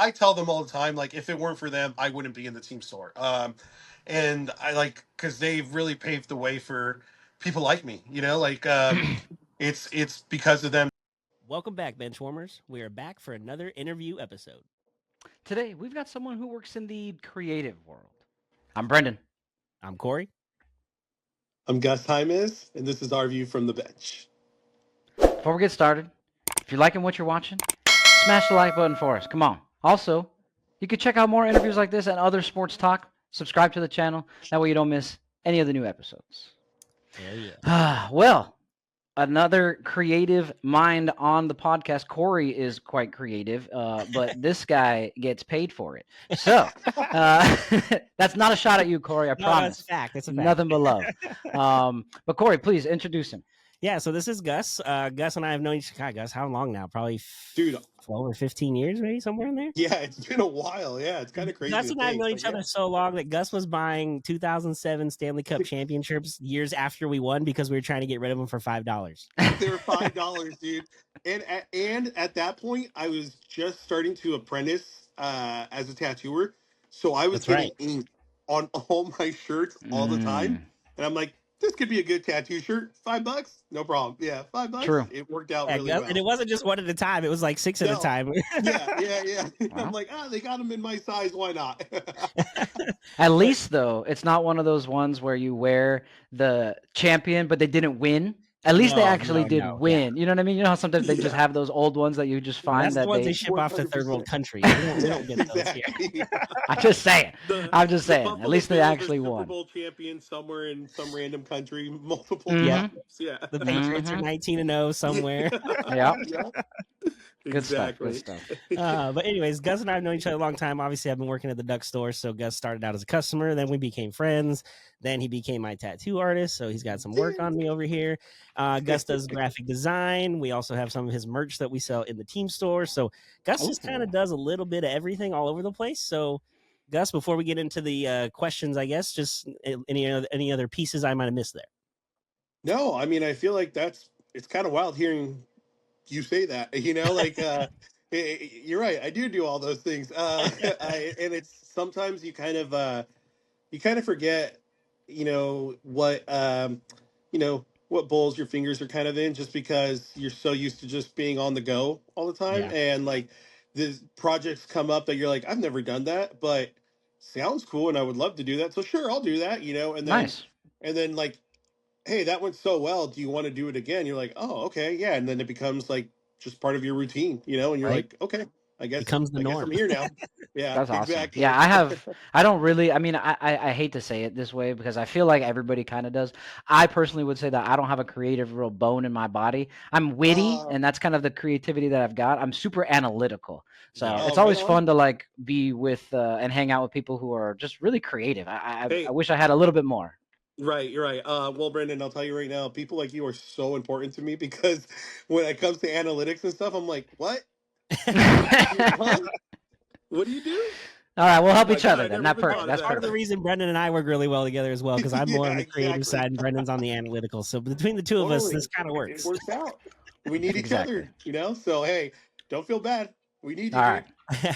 I tell them all the time, like, if it weren't for them, I wouldn't be in the team store. And I like, because they've really paved the way for people like me, like, it's because of them. Welcome back, Benchwarmers. We are back for another interview episode. Today, we've got someone who works in the creative world. I'm Brendan. I'm Corey. I'm Gus Jaimes, and this is our view from the bench. Before we get started, if you're liking what you're watching, smash the like button for us. Come on. Also, you can check out more interviews like this and other sports talk. Subscribe to the channel. That way you don't miss any of the new episodes. Hell yeah. Well, another creative mind on the podcast. Corey is quite creative, but this guy gets paid for it. So that's not a shot at you, Corey. I promise. That's a fact. That's a fact. Nothing but love. But Corey, please introduce him. Yeah, so this is Gus. Gus and I have known each other. Gus, how long now? Probably Dude, 12 or 15 years, maybe somewhere in there. Yeah, it's been a while. Yeah, it's kind of crazy. Gus and I have known each other so long that Gus was buying 2007 Stanley Cup championships years after we won because we were trying to get rid of them for $5. They were $5, dude. And at that point, I was just starting to apprentice as a tattooer, so I was getting ink on all my shirts all the time, and I'm like, this could be a good tattoo shirt. $5, no problem. Yeah, $5. True. It worked out really well. And it wasn't just one at a time; it was like 6 at a time. Yeah. Wow. I'm like, they got them in my size. Why not? At least though, it's not one of those ones where you wear the champion, but they didn't win. At least they actually did win. Yeah. You know what I mean? You know how sometimes they just have those old ones that you just find that's that the ones they ship off to third world countries. We don't get those here. I'm just saying. At least they actually won. Super Bowl champion somewhere in some random country, multiple times. Yeah. The Patriots are 19-0 somewhere. Yeah. Exactly. Good stuff. But anyways, Gus and I have known each other a long time. Obviously, I've been working at the Duck store, so Gus started out as a customer. Then we became friends. Then he became my tattoo artist, so he's got some work on me over here. Gus does graphic design. We also have some of his merch that we sell in the team store. So Gus just kind of does a little bit of everything all over the place. So Gus, before we get into the questions, I guess, just any other pieces I might have missed there? No, I mean, I feel like it's kind of wild hearing you say that, like, you're right. I do all those things. And it's sometimes you kind of forget, what bowls your fingers are kind of in, just because you're so used to just being on the go all the time. Yeah. And like the projects come up that you're like, I've never done that, but sounds cool. And I would love to do that. So sure, I'll do that, and then, nice. And then like, hey, that went so well. Do you want to do it again? You're like, oh, okay. Yeah. And then it becomes like just part of your routine, and you're like, okay, I guess becomes the norm. I'm here now. Yeah. That's awesome. Exactly. Yeah. I don't really, I mean, I hate to say it this way because I feel like everybody kind of does. I personally would say that I don't have a creative real bone in my body. I'm witty, and that's kind of the creativity that I've got. I'm super analytical. So it's always fun to like be with and hang out with people who are just really creative. I wish I had a little bit more. Right, you're right. Well, Brendan, I'll tell you right now, people like you are so important to me, because when it comes to analytics and stuff, I'm like, what? What do you do? All right, we'll help each other then. That's part of the reason Brendan and I work really well together as well, because I'm more on the creative side and Brendan's on the analytical. So between the two of us, this kind of works. It works out. We need each other, So hey, don't feel bad. We need you. All right.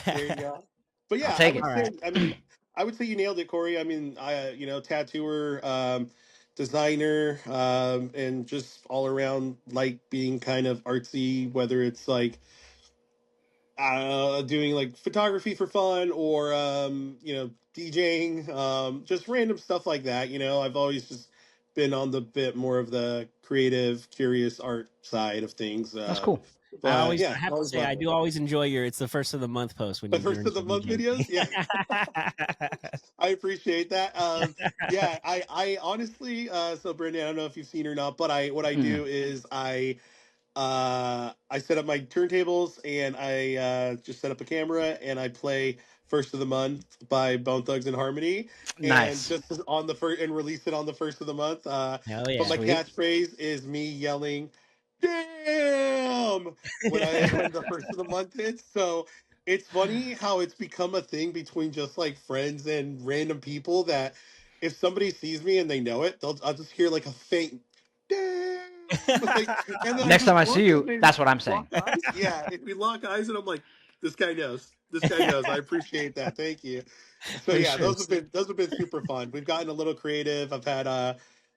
There you go. But yeah, I would say you nailed it, Corey. I mean, tattooer, designer, and just all around like being kind of artsy, whether it's like doing like photography for fun or DJing, just random stuff like that. I've always just been on the bit more of the creative, curious art side of things. That's cool. But, I have to say, I do always enjoy it's the first of the month post. When the first of the month videos? Yeah. I appreciate that. Yeah, I honestly, so Brendan, I don't know if you've seen or not, but what I do is I set up my turntables, and I just set up a camera, and I play First of the Month by Bone Thugs and Harmony. Nice. And just on the first, and release it on the first of the month. Hell yeah. But my catchphrase is me yelling, damn, when the first of the month hits. So it's funny how it's become a thing between just like friends and random people, that if somebody sees me and they know it, I'll just hear like a faint damn. Like, next time I see you, that's what I'm saying. Yeah, if we lock eyes, and I'm like, this guy knows. This guy knows. I appreciate that. Thank you. So For yeah, sure. those have been super fun. We've gotten a little creative. I've had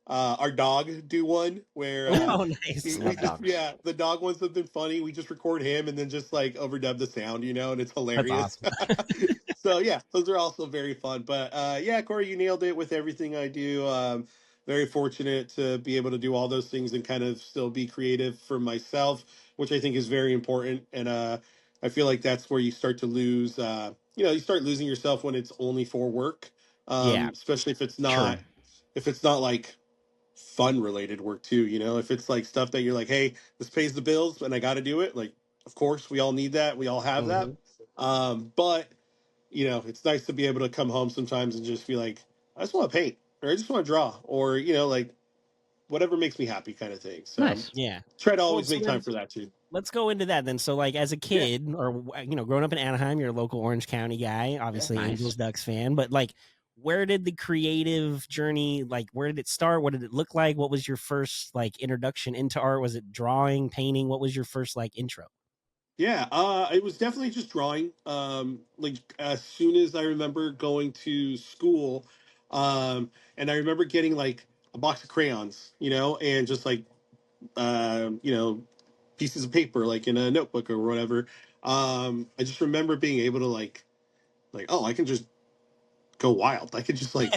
our dog do one where Oh, we, nice. we Love just dogs. yeah, the dog wants something funny. We just record him and then just like overdub the sound, and it's That's hilarious. awesome. So yeah, those are also very fun. But yeah, Corey, you nailed it with everything I do. Very fortunate to be able to do all those things and kind of still be creative for myself, which I think is very important. And I feel like that's where you start to lose. You start losing yourself when it's only for work, Yeah. especially True. if it's not like fun related work too. If it's like stuff that you're like, hey, this pays the bills and I got to do it. Like, of course, we all need that. We all have that. Hmm. But it's nice to be able to come home sometimes and just be like, I just want to paint or I just want to draw or like whatever makes me happy kind of thing. So Nice. yeah. try to Well, always so make time then for that too. let's go into that then. So, like, as a Yeah, kid, or growing up in Anaheim, you're a local Orange County guy, yeah. obviously Nice. Angels Ducks fan. But like, where did the creative journey? Like, where did it start? What did it look like? What was your first like introduction into art? Was it drawing, painting? What was your first like intro? Yeah, it was definitely just drawing. Like as soon as I remember going to school, and I remember getting like a box of crayons, and just like pieces of paper, like in a notebook or whatever. I just remember being able to like, oh, I can just go wild. I could just like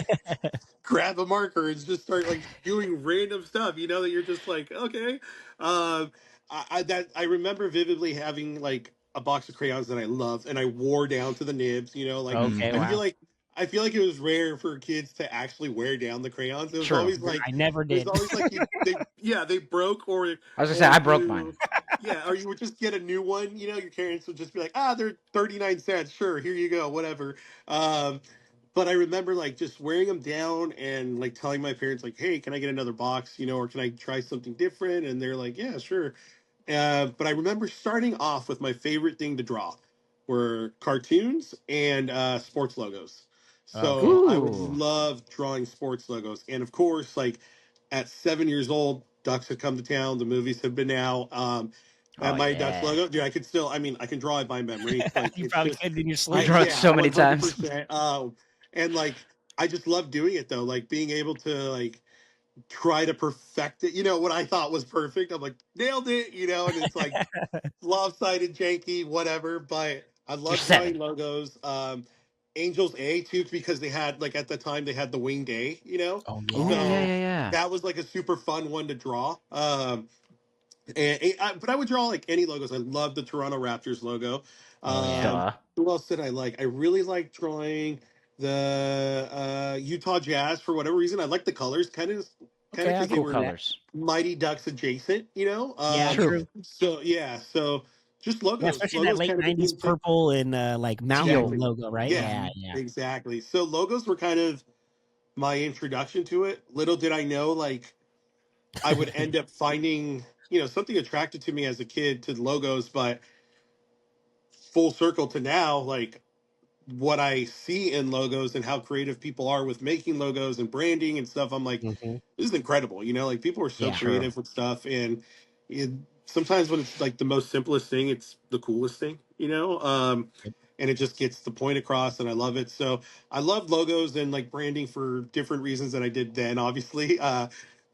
grab a marker and just start like doing random stuff, that you're just like, okay. Um, I remember vividly having like a box of crayons that I loved and I wore down to the nibs, like Okay, I Hmm. feel wow. like I feel like it was rare for kids to actually wear down the crayons. True. I never It was did. always like they broke I was gonna say or I broke mine. you yeah, or you would just get a new one, your parents would just be like, they're 39 cents, sure, here you go, whatever. Um, but I remember like just wearing them down and like telling my parents like, "Hey, can I get another box? Or can I try something different?" And they're like, "Yeah, sure." But I remember starting off with my favorite thing to draw were cartoons and sports logos. Okay. So I would Ooh. love drawing sports logos, and of course, like at 7 years old, Ducks had come to town. The movies have been out. Oh My Ducks yeah. logo, dude, I could still. I mean, I can draw it by memory. Like You it's probably just could in your You I sleep. draw it yeah, so many one hundred times. percent. And like I just love doing it though, like being able to like try to perfect it. What I thought was perfect, I'm like nailed it. And it's like lopsided, janky, whatever. But I You're love drawing 7. logos. Angels A too because they had like at the time they had the winged A. Oh Oh yeah, yeah. So yeah, yeah. that was like a super fun one to draw. But I would draw like any logos. I love the Toronto Raptors logo. Oh yeah. Um, Duh. who else did I like? I really like drawing the Utah Jazz for whatever reason. I like the colors, kind of Okay, I'll because they give Cool you were that. colors. Mighty Ducks adjacent. Yeah, True. true. So yeah, so just Yeah, logos. especially that Logos late kind of '90s became thing. purple and like mountain Teal. Exactly. logo, right? Yeah, Yeah, Hmm. yeah. exactly. So logos were kind of my introduction to it. Little did I know, like I would end up finding, something attracted to me as a kid to logos, but full circle to now, like what I see in logos and how creative people are with making logos and branding and stuff. I'm like, Hmm. this is incredible. Like people are so Yeah. True. creative with stuff. And it, sometimes when it's like the most simplest thing, it's the coolest thing, Yep. and it just gets the point across. And I love it. So I love logos and like branding for different reasons than I did then, obviously.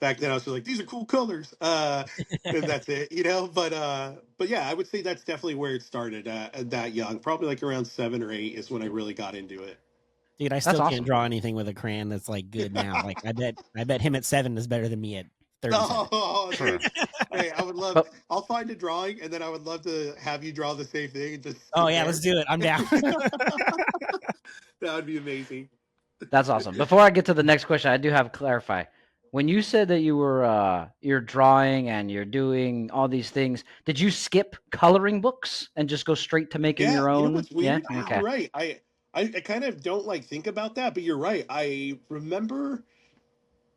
Back then I was just like, these are cool colors. And that's it, but yeah, I would say that's definitely where it started at that young, probably like around 7 or 8 is when I really got into it. Dude, I That's still can't awesome. draw anything with a crayon that's like good now. Like I bet him at 7 is better than me at 37. Oh, True. dude. Hey, I would love, But I'll find a drawing and then I would love to have you draw the same thing and just Oh yeah, let's compare. do it. I'm down. That would be amazing. that's awesome. Before I get to the next question, I do have to clarify. When you said that you're drawing and you're doing all these things, did you skip coloring books and just go straight to making Yeah, your you know own? what's Yeah. weird? You're Okay. right. I kind of don't like think about that, but you're right. I remember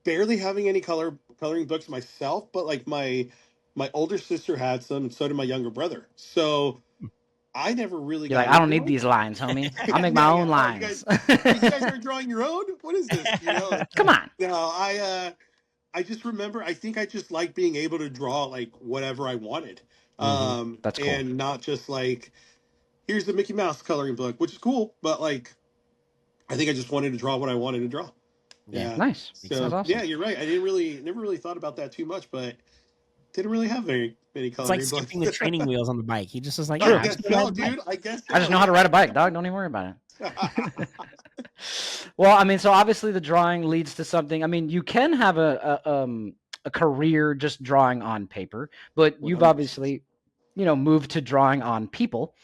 barely having any coloring books myself, but like my older sister had some, and so did my younger brother. So I never really You're like, got I don't into need it. these lines, homie. I'll Yeah, make my yeah, own yeah. Oh, lines. you guys are drawing your own? What is this? Like, Come on. no, I just remember I think I just like being able to draw like whatever I wanted. Hmm. That's cool. And not just like here's the Mickey Mouse coloring book, which is cool, but like I think I just wanted to draw what I wanted to draw. Yeah, Yeah. Nice. makes That's So sense. yeah, awesome. you're right. I didn't really never really thought about that too much, but didn't really have very many It's like coloring books. skipping the training wheels on the bike. He just was like, I "Yeah, I'm True. just guess gonna ride so, the bike." dude. I guess I just so. know how to Yeah. ride a bike, dog. Don't even worry about it. Well, I mean, so obviously the drawing leads to something. I mean, you can have a career just drawing on paper, but you've 100%. obviously, moved to drawing on people,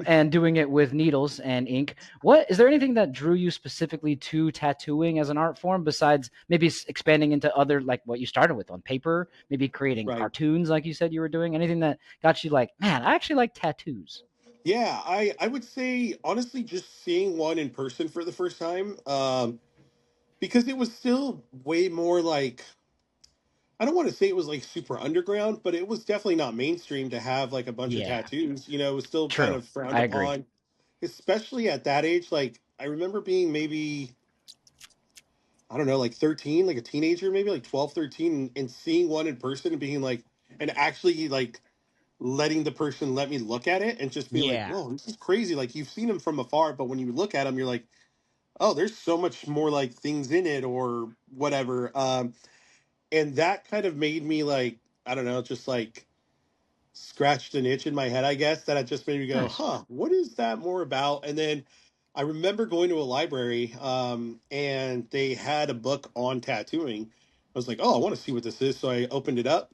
and doing it with needles and ink. What is there anything that drew you specifically to tattooing as an art form besides maybe expanding into other, like what you started with on paper, maybe creating Right. cartoons like you said you were doing? Anything that got you like, man, I actually like tattoos. Yeah, I would say honestly just seeing one in person for the first time, because it was still way more like I don't want to say it was like super underground, but it was definitely not mainstream to have like a bunch of Yeah, tattoos. You know, it was still kind True. of frowned I agree. upon, especially at that age. Like I remember being maybe I don't know, like 13, like a teenager, maybe like 12, 13, and seeing one in person and being like and actually like letting the person let me look at it and just being like, yeah, whoa, this is crazy. Like you've seen them from afar, but when you look at them, you're like, oh, there's so much more like things in it or whatever. And that kind of made me like, I don't know, just like scratched an itch in my head, I guess, that it just made me go, Nice. huh, what is that more about? And then I remember going to a library, and they had a book on tattooing. I was like, oh, I want to see what this is. So I opened it up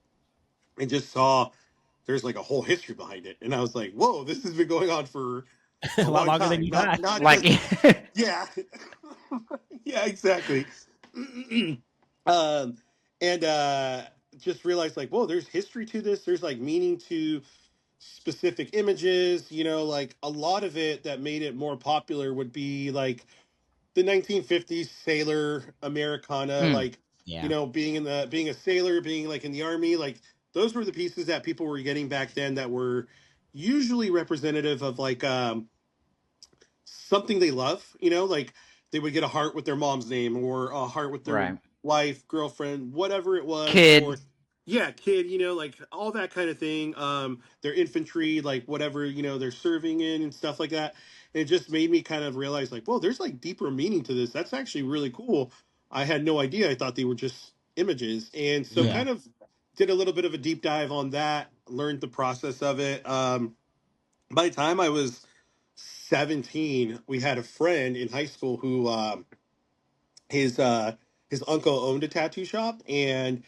and just saw there's like a whole history behind it. And I was like, whoa, this has been going on for a a lot long longer than time. you Not thought. not Like, just yeah. Yeah, exactly. um and just realized like, whoa, there's history to this. There's like meaning to specific images, like a lot of it that made it more popular would be like the 1950s sailor Americana, mm, like Yeah, being a sailor, being like in the army, like those were the pieces that people were getting back then that were usually representative of like something they love, like they would get a heart with their mom's name or a heart with their right. wife, girlfriend, whatever it was, Kid. or yeah, kid, like all that kind of thing. Their infantry, like whatever, they're serving in and stuff like that. And it just made me kind of realize like, whoa, there's like deeper meaning to this. That's actually really cool. I had no idea. I thought they were just images. And so yeah, kind of did a little bit of a deep dive on that, learned the process of it. By the time I was 17, we had a friend in high school who his his uncle owned a tattoo shop, and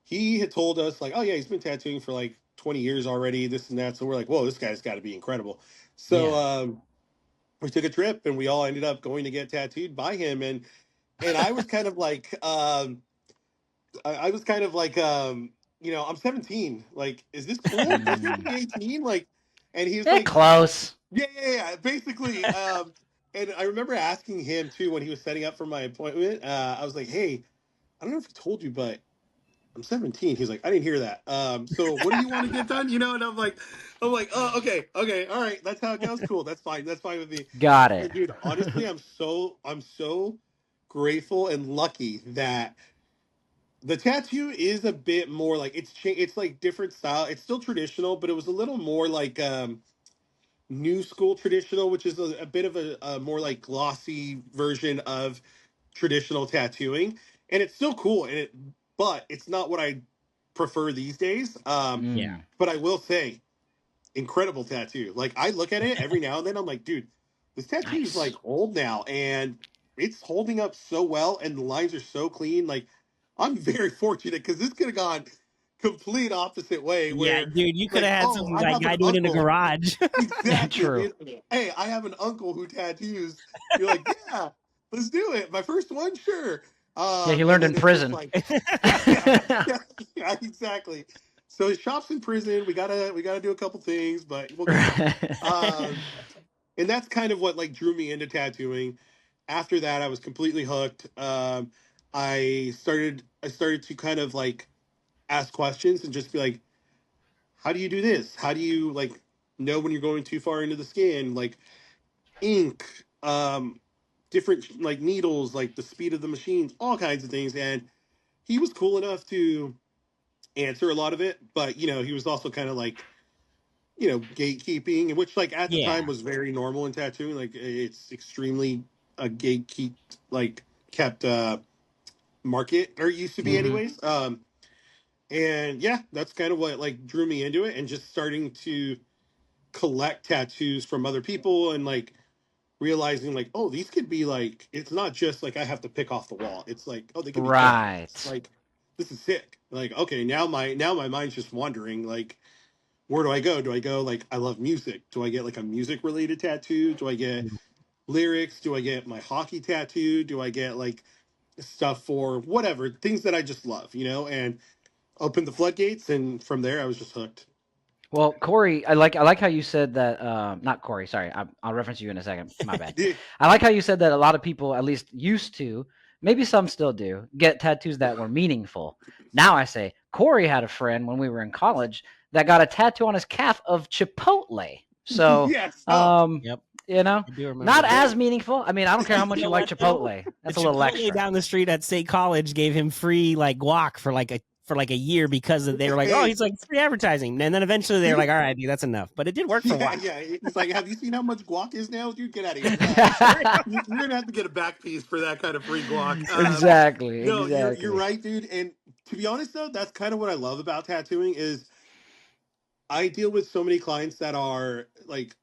he had told us like, oh yeah, he's been tattooing for like 20 years already, this and that. So we're like, whoa, this guy's got to be incredible. So yeah. we took a trip and we all ended up going to get tattooed by him, and I was kind of like I was kind of like I'm 17, like is this cool? You should Mm. be 18, like. And he was Eh, like, close. yeah, yeah, yeah. Basically, and I remember asking him too when he was setting up for my appointment. I was like, "Hey, I don't know if he told you, but I'm 17." He's like, "I didn't hear that. So what do you want to get done?" And I'm like, "Oh, okay, okay, all right. That's how it goes. Cool. That's fine with me." Got it. And dude, honestly, I'm so grateful and lucky that the tattoo is a bit more like it's like different style. It's still traditional, but it was a little more like new school traditional, which is a bit of a more like glossy version of traditional tattooing, and it's still cool. But it's not what I prefer these days. Yeah, Mm, But I will say, incredible tattoo. Like I look at it every now and then, I'm like, dude, this tattoo is like nice. old now, and it's holding up so well, and the lines are so clean. Like I'm very fortunate because this could have gone complete opposite way, yeah, where dude. You could like, have had oh, some I like have an guy doing it in the uncle. garage. Exactly, True. dude. Hey, I have an uncle who tattoos. You're like, yeah, let's do it. My first one, sure. Yeah, he And learned then in it's just prison. like, yeah, yeah, yeah, exactly. So his shop's in prison. We gotta do a couple things, but we'll get there. Um, and that's kind of what like drew me into tattooing. After that, I was completely hooked. I started to kind of like ask questions and just be like, how do you do this? How do you like know when you're going too far into the skin? Like ink, different like needles, like the speed of the machines, all kinds of things. And he was cool enough to answer a lot of it, but he was also kind of like gatekeeping, which like at the time Yeah. was very normal in tattooing. Like it's extremely a gatekeep like kept market, or it used to be Hmm. anyways. And yeah, that's kind of what like drew me into it, and just starting to collect tattoos from other people, and like realizing like, oh, these could be like, it's not just like I have to pick off the wall. It's like, oh, they could be characters. Right. Like this is sick. Like okay, now my mind's just wandering. Like where do I go? Do I go like I love music? Do I get like a music related tattoo? Do I get Mm. lyrics? Do I get my hockey tattoo? Do I get like stuff for whatever things that I just love, and open the floodgates, and from there I was just hooked. Well, Corey, I like how you said that. Not Corey. Sorry, I'll reference you in a second. My bad. I like how you said that a lot of people, at least used to, maybe some still do, get tattoos that were meaningful. Now I say Corey had a friend when we were in college that got a tattoo on his calf of Chipotle. So, Yes. Oh, um, Yep. you know, I do remember not that. as yeah. meaningful. I mean, I don't care how You much you know like what though? Chipotle. The That's a little Chipotle extra. down the street at State College gave him free like guac for like a year because they were like, oh, Hey, he's like it's free advertising, and then eventually they were dude. like, all right, dude, that's enough. But it did work for a Yeah, while. yeah. He's like, have you seen how much guac is now, dude? Get out of here. You're gonna have to get a back piece for that kind of free guac. Exactly. No, you're Exactly. right, dude. And to be honest, though, that's kind of what I love about tattooing is I deal with so many clients that are like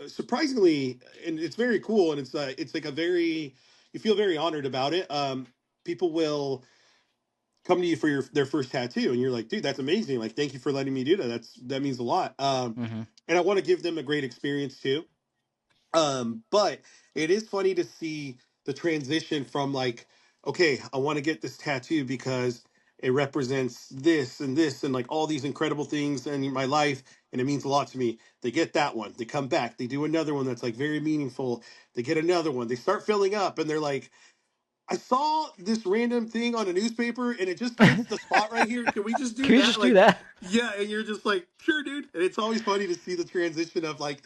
surprisingly, and it's very cool, and it's like a very you feel very honored about it. People will come to you for their first tattoo, and you're like, dude, that's amazing. Like, thank you for letting me do that. That means a lot. Hmm. And I want to give them a great experience too. But it is funny to see the transition from like, okay, I want to get this tattoo because it represents this and like all these incredible things in my life, and it means a lot to me. They get that one, they come back, they do another one that's like very meaningful. They get another one, they start filling up, and they're like, I saw this random thing on a newspaper and it just fits the spot right here. Can we just do Can you that? just do Like, that? yeah, and you're just like, sure, dude. And it's always funny to see the transition of like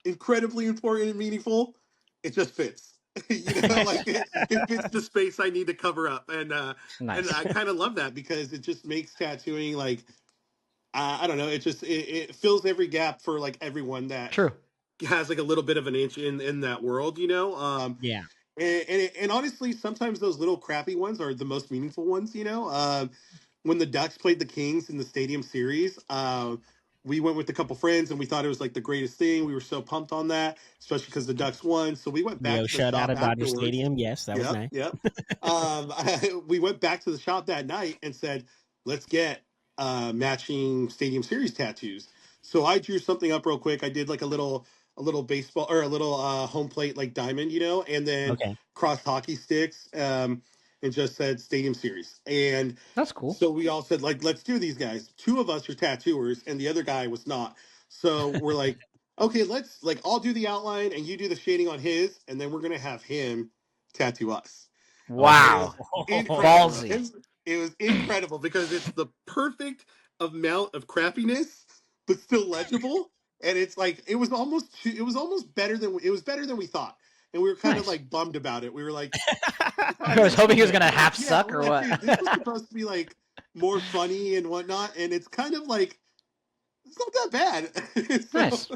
incredibly important and meaningful. It just fits. Nice. Like it fits the space I need to cover up. And Nice. I kind of love that because it just makes tattooing like I don't know, it fills every gap for like everyone that True. has like a little bit of an inch in that world. Yeah. And honestly, sometimes those little crappy ones are the most meaningful ones. When the Ducks played the Kings in the Stadium Series, we went with a couple friends and we thought it was like the greatest thing. We were so pumped on that, especially because the Ducks won. So we went back Neo to the shutout shop of Dodger afterwards. Stadium. Yes, that was Yep, nice. yep. We went back to the shop that night and said, let's get matching Stadium Series tattoos. So I drew something up real quick. I did like a little baseball or a little home plate like diamond, and then Okay. cross hockey sticks, and just said Stadium Series. And That's cool. so we all said like, let's do these guys. Two of us are tattooers, and the other guy was not. So we're like, okay, let's like I'll do the outline and you do the shading on his, and then we're gonna have him tattoo us. And it Wow. was incredible. Oh. It was incredible because it's the perfect amount of crappiness, but still legible. And it's like it was almost better than we thought. And we were kind of Nice. like bummed about it. We were like, we thought I it was was gonna hoping he was be gonna half yeah, suck we're or like, what. dude, this was supposed to be like more funny and whatnot, and it's kind of like it's not that bad. Nice.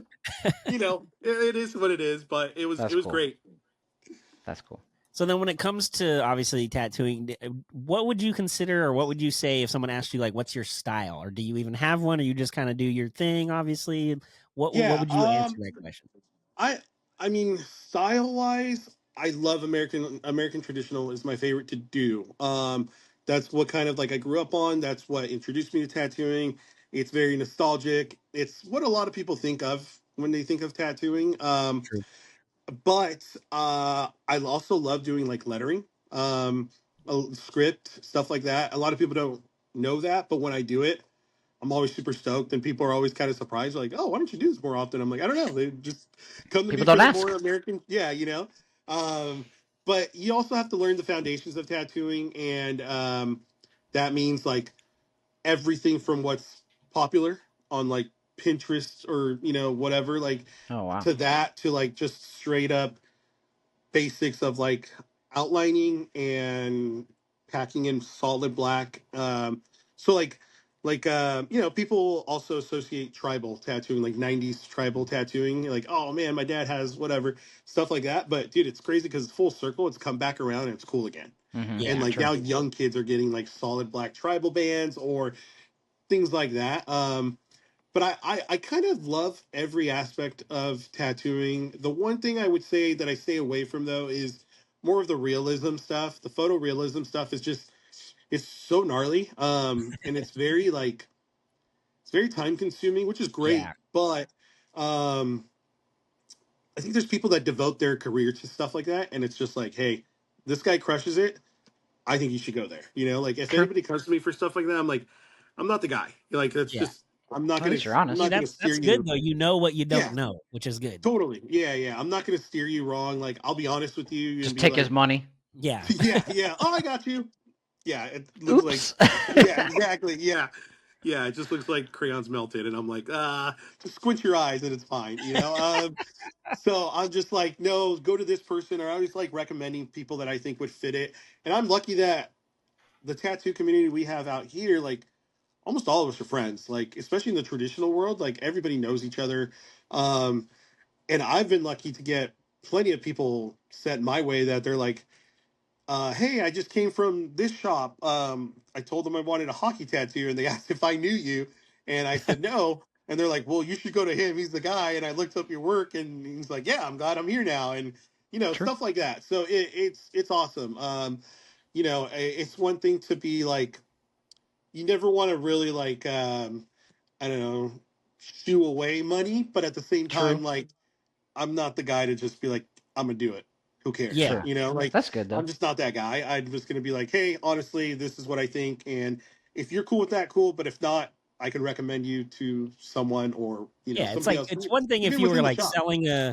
So it is what it is, but it was it That's was cool. great. That's cool. So then, when it comes to obviously tattooing, what would you consider, or what would you say if someone asked you like, "What's your style?" Or do you even have one, or you just kind of do your thing? Obviously, what Yeah, would you answer that question? I I mean, style wise, I love American traditional is my favorite to do. That's what kind of like I grew up on. That's what introduced me to tattooing. It's very nostalgic. It's what a lot of people think of when they think of tattooing. True. But I also love doing like lettering, script stuff like that. A lot of people don't know that, but when I do it, I'm always super stoked, and people are always kind of surprised, like, "Oh, why don't you do this more often?" I'm like, "I don't know. They just come to me People for don't the more ask. American, yeah. Um, but you also have to learn the foundations of tattooing, and that means like everything from what's popular on like Pinterest or whatever, like Oh wow. to that to like just straight up basics of like outlining and packing in solid black. So like like people also associate tribal tattooing, like 90s tribal tattooing, like, oh man, my dad has whatever stuff like that. But dude, it's crazy because it's full circle, it's come back around and it's cool again. And Yeah, like True. now young kids are getting like solid black tribal bands or things like that. But I kind of love every aspect of tattooing. The one thing I would say that I stay away from though is more of the realism stuff. The photorealism stuff is just, it's so gnarly. And it's very like, it's very time consuming, which is yeah, great. But um I think there's people that devote their career to stuff like that, and it's just like, hey, this guy crushes it. I think you should go there. Like if True. anybody comes to me for stuff like that, I'm like, I'm not the guy. Like that's yeah. just, I'm not At gonna least you're I'm See, honest. not gonna steer that's good you. though. You know what you don't Yeah, know, which is good. totally. Yeah, yeah. I'm not gonna steer you wrong. Like I'll be honest with you and Just be take his like, money. Yeah, yeah, yeah. Oh, I got you. Yeah, it looks like, Oops. yeah, exactly. Yeah. Yeah, it just looks like crayons melted, and I'm like, just squint your eyes, and it's fine. So I'm just like, no, go to this person, or I always like recommending people that I think would fit it. And I'm lucky that the tattoo community we have out here, like almost all of us are friends, like especially in the traditional world, like everybody knows each other. Um, and I've been lucky to get plenty of people sent my way that they're like, hey, I just came from this shop. I told them I wanted a hockey tattoo, and they asked if I knew you, and I said no. And they're like, well, you should go to him. He's the guy. And I looked up your work, and he's like, yeah, I'm glad I'm here now, and True. stuff like that. So it's awesome. It's one thing to be like, you never want to really like, I don't know, shoo away money, but at the same True. time, like I'm not the guy to just be like, I'm gonna do it. Who cares? True. yeah, Like That's good though. I'm just not that guy. I'm just gonna be like, hey, honestly, this is what I think, and if you're cool with that, cool. But if not, I can recommend you to someone or yeah. It's somebody like else, it's one thing if even you were within the like shop.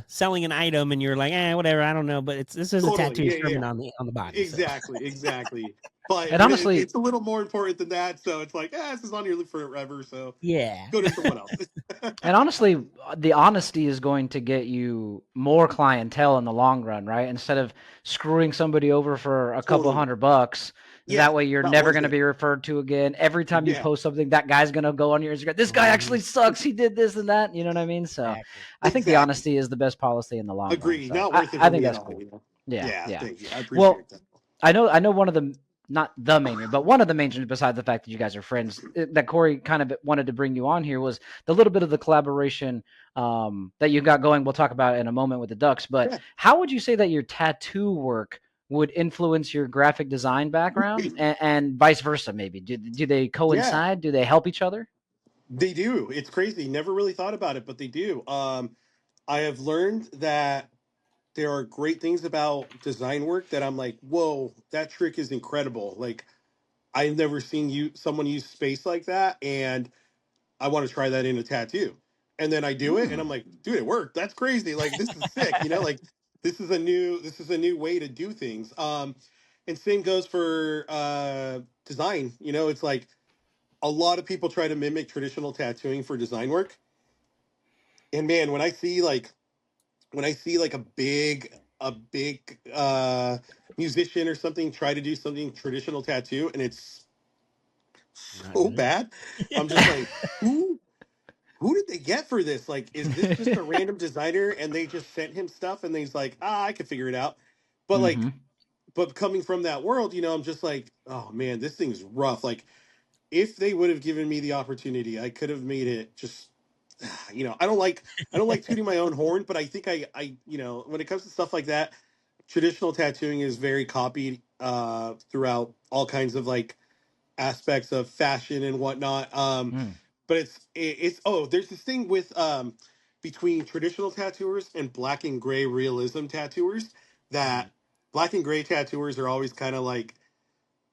selling an item and you're like, whatever, I don't know, but this is a Totally, tattoo yeah, permanent yeah, on the body, so exactly, exactly. But And honestly, it's a little more important than that. So it's like, this is on your list forever. So yeah, go to someone else. And honestly, the honesty is going to get you more clientele in the long run, right? Instead of screwing somebody over for a couple Totally, $100, yeah, that way you're not never worth going to it. be referred to again. Every time you Yeah, post something, that guy's going to go on your Instagram. This guy hmm actually sucks. He did this and that. You know what I mean? So exactly. I think the exactly. honesty is the best policy in the long run. Agree. So Not I, worth it I for think me at that's all. cool. Yeah, Yeah, yeah. thank you. I Well, appreciate that. I know one of the not the main reason, but one of the main reasons besides the fact that you guys are friends that Corey kind of wanted to bring you on here was the little bit of the collaboration that you got going. We'll talk about it in a moment with the Ducks. But Yeah. how would you say that your tattoo work would influence your graphic design background and vice versa? Maybe do they Yeah, coincide? Do they help each other? they do. It's crazy. Never really thought about it, but they do. I have learned that there are great things about design work that I'm like, whoa, that trick is incredible. Like I've never seen someone use space like that, and I want to try that in a tattoo. And then I do it, and I'm Hmm. like, dude, it worked. That's crazy. Like this is sick. Like this is a new way to do things. And same goes for design. It's like a lot of people try to mimic traditional tattooing for design work. And man, when I see like a big musician or something try to do something traditional tattoo and it's Not so good. bad, I'm just like, who did they get for this? Like, is this just a random designer and they just sent him stuff and he's like, I can figure it out. But like, Hmm. but coming from that world, I'm just like, oh man, this thing's rough. Like, if they would have given me the opportunity, I could have made it just. I don't like tooting my own horn, but I think when it comes to stuff like that, traditional tattooing is very copied throughout all kinds of like aspects of fashion and whatnot. Mm. But there's this thing with between traditional tattooers and black and gray realism tattooers Mhm. that black and gray tattooers are always kind of like,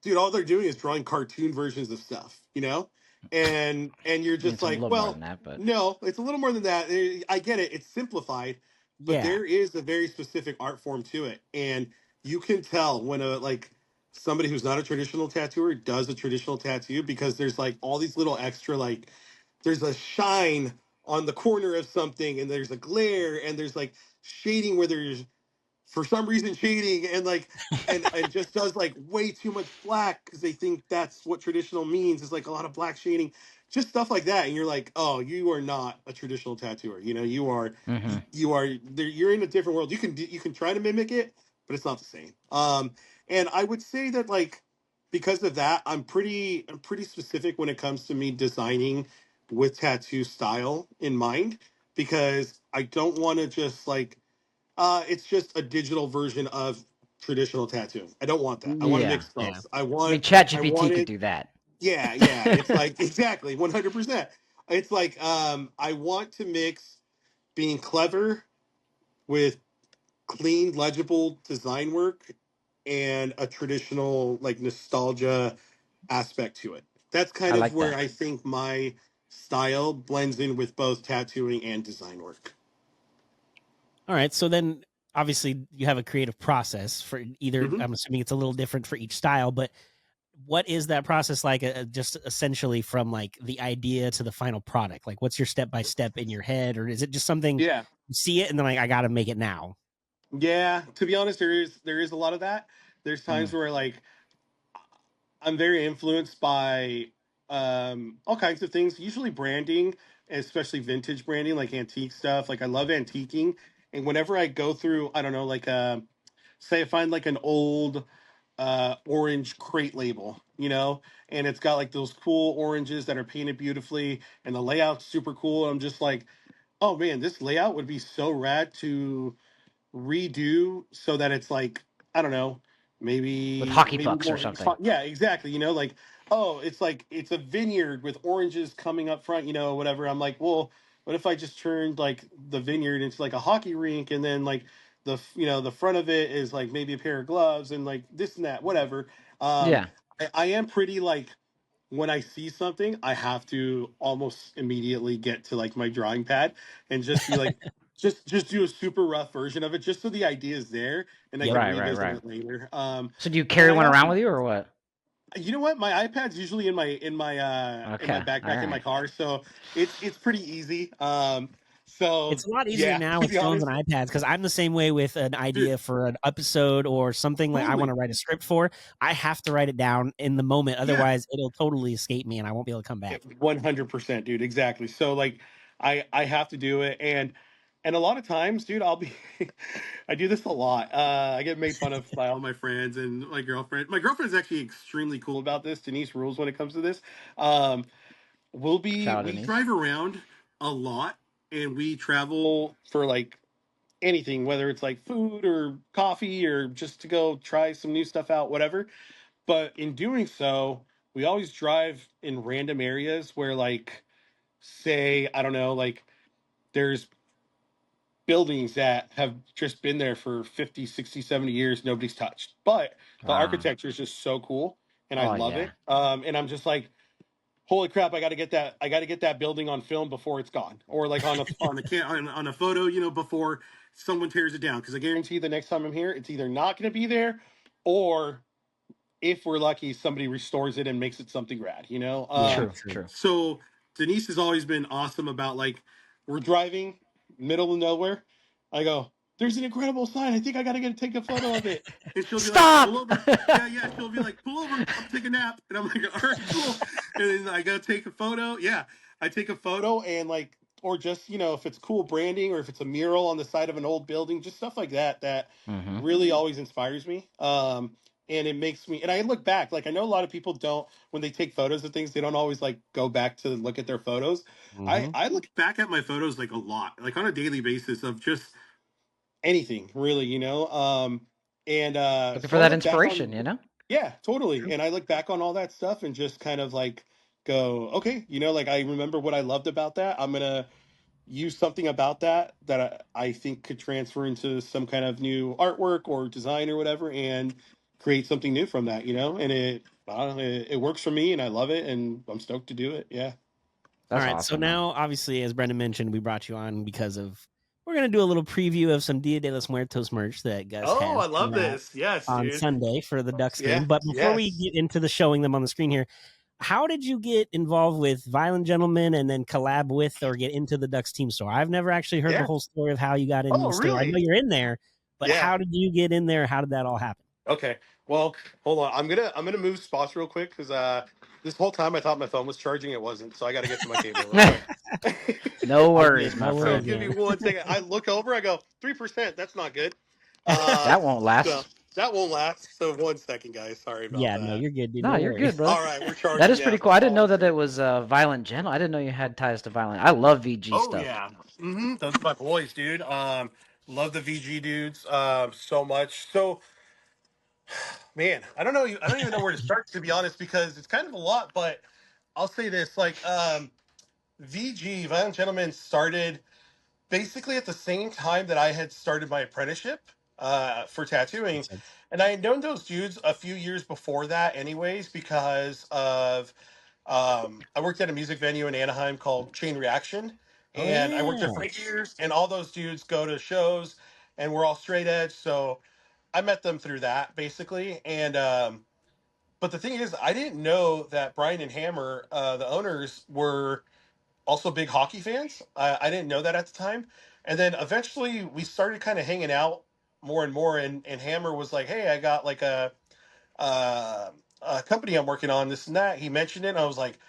dude, all they're doing is drawing cartoon versions of stuff. And you're I mean, just it's a like, little more than well, that, but no, it's a little more than that. I get it, it's simplified, but Yeah, there is a very specific art form to it, and you can tell when somebody who's not a traditional tattooer does a traditional tattoo because there's like all these little extra like there's a shine on the corner of something and there's a glare and there's like shading where there's for some reason cheating and like and just does like way too much black because they think that's what traditional means, is like a lot of black shading, just stuff like that. And you're like, oh, you are not a traditional tattooer. You know, you are Mm-hmm. you are you're in a different world. You can try to mimic it, but it's not the same. And I would say that like because of that, I'm pretty specific when it comes to me designing with tattoo style in mind, because I don't want to just like it's just a digital version of traditional tattooing. I don't want that. I want to Yeah. mix Yeah. both. I mean, I ChatGPT could wanted, do that. yeah, yeah. It's like exactly 100%. It's like I want to mix being clever with clean, legible design work and a traditional like nostalgia aspect to it. That's I kind of like where that. I think my style blends in with both tattooing and design work. All right. So then obviously you have a creative process for either, Mhm. I'm assuming it's a little different for each style, but what is that process like, just essentially from like the idea to the final product? Like what's your step by step in your head, or is it just something Yeah. you see it and then like I got to make it now? Yeah, to be honest, there is a lot of that. There's times Mm. where like I'm very influenced by all kinds of things, usually branding, especially vintage branding, like antique stuff. Like I love antiquing, and whenever I go through, I don't know, like say I find like an old orange crate label, you know, and it's got like those cool oranges that are painted beautifully, and the layout's super cool. I'm just like, oh man, this layout would be so rad to redo so that it's like, I don't know, With hockey maybe pucks or more something. yeah, exactly, you know, like, oh, it's like it's a vineyard with oranges coming up front, you know, whatever. I'm like, well, what if I just turned like the vineyard into like a hockey rink, and then like you know, the front of it is like maybe a pair of gloves and like this and that, whatever. um Yeah. I am pretty like, when I see something, I have to almost immediately get to like my drawing pad and just be like, just do a super rough version of it, just so the idea is there and I Yep. can Right. Right. revisit Right. it later. So do you And carry I one around also, with you or what? you know what, my iPad's usually in my Okay. All backpack in my right. car, so it's pretty easy. So It's a lot easier yeah, now to with be phones and honest, iPads because I'm the same way with an dude, idea for an episode or something like I want totally, to write a script for. I have to write it down in the moment. yeah. Otherwise, it'll totally escape me and I won't be able to come back. 100%, dude, exactly. So like I have to do it, and a lot of times, dude, I'll be I do this a lot. I get made fun of by all my friends and my girlfriend. My girlfriend's actually extremely cool about this. Denise rules when it comes to this. um Shout out, we Denise. drive around a lot, and we travel for like anything, whether it's like food or coffee or just to go try some new stuff out, whatever. But in doing so, we always drive in random areas where, like, say, I don't know, like there's buildings that have just been there for 50, 60, 70 years, nobody's touched. But the Ah. architecture is just so cool and I Oh love yeah. it. And I'm just like, holy crap, I got to get that building on film before it's gone, or like on a photo, you know, before someone tears it down, because I guarantee the next time I'm here, it's either not going to be there, or if we're lucky, somebody restores it and makes it something rad, you know? Yeah, True. true. True. So Denise has always been awesome about like, we're driving middle of nowhere. I go, there's an incredible sign. I think I got to take a photo of it. And she'll be like, Stop. pull over. Yeah, yeah. She'll be like, pull over. I'll take a nap. And I'm like, all right, cool. And then I go take a photo. Yeah. I take a photo and like, or just, you know, if it's cool branding or if it's a mural on the side of an old building, just stuff like that, that Mm-hmm. really always inspires me. And it makes me, and I look back, like I know a lot of people don't, when they take photos of things, they don't always like go back to look at their photos. Mm-hmm. I look back at my photos like a lot, like on a daily basis, of just anything really, you know. And Looking for so I that look back inspiration, on, you know? yeah, totally. True. And I look back on all that stuff and just kind of like go, okay, you know, like I remember what I loved about that. I'm gonna use something about that that I think could transfer into some kind of new artwork or design or whatever, and create something new from that, you know. And I don't know, it works for me, and I love it, and I'm stoked to do it. Yeah. All That's right. So awesome, man. now, obviously, as Brendan mentioned, we brought you on because of we're gonna do a little preview of some Dia de los Muertos merch that Gus Oh, has I love coming out this. Yes, on dude. Sunday for the Ducks game. Yeah. But before we Yes. get into the showing them on the screen here, how did you get involved with Violent Gentlemen and then collab with or get into the Ducks team store? I've never actually heard the Yeah. whole story of how you got in Oh, the store. I know really? you're in there, But Yeah. how did you get in there? How did that all happen? Okay. Well, hold on. I'm gonna move spots real quick because this whole time I thought my phone was charging. It wasn't. So I got to get to my cable real quick. No All good. worries, my No So worries, friend. give me man. 1 second. I look over. I go 3%. That's not good. That won't So last. that won't last. So 1 second, guys. Sorry about Yeah, no, that. you're good, dude. No, Don't you're worry. good, brother. All right, we're That charging is now. pretty cool. I didn't know that it Awesome. was Violent Gen. I didn't know you had ties to Violent. I love VG Oh stuff. yeah. Those are my boys, dude. Love the VG dudes so much. So man, I don't know. I don't even know where to start to be honest because it's kind of a lot. But I'll say this: like VG Violent Gentlemen started basically at the same time that I had started my apprenticeship for tattooing, Makes sense. and I had known those dudes a few years before that, anyways, because of I worked at a music venue in Anaheim called Chain Reaction, Oh and I worked there yeah. for 8 years. And all those dudes go to shows, and we're all straight edge. So I met them through that basically, and but the thing is, I didn't know that Brian and Hammer, the owners, were also big hockey fans. I didn't know that at the time. And then eventually we started kind of hanging out more and more. And Hammer was like, "Hey, I got like a company I'm working on, this and that." He mentioned it. And I was like,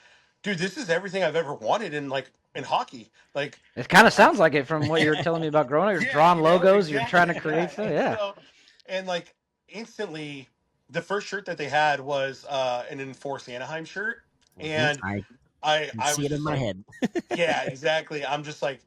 "Dude, this is everything I've ever wanted in hockey." Like, It kind of I, sounds like it from what you were telling me about growing up. You're yeah, drawing logos. You're trying exactly. to Yeah. create stuff. And Yeah. so, and like instantly, the first shirt that they had was an Enforce Anaheim shirt. And I can I see was it in just my like, head. yeah, exactly. I'm just like,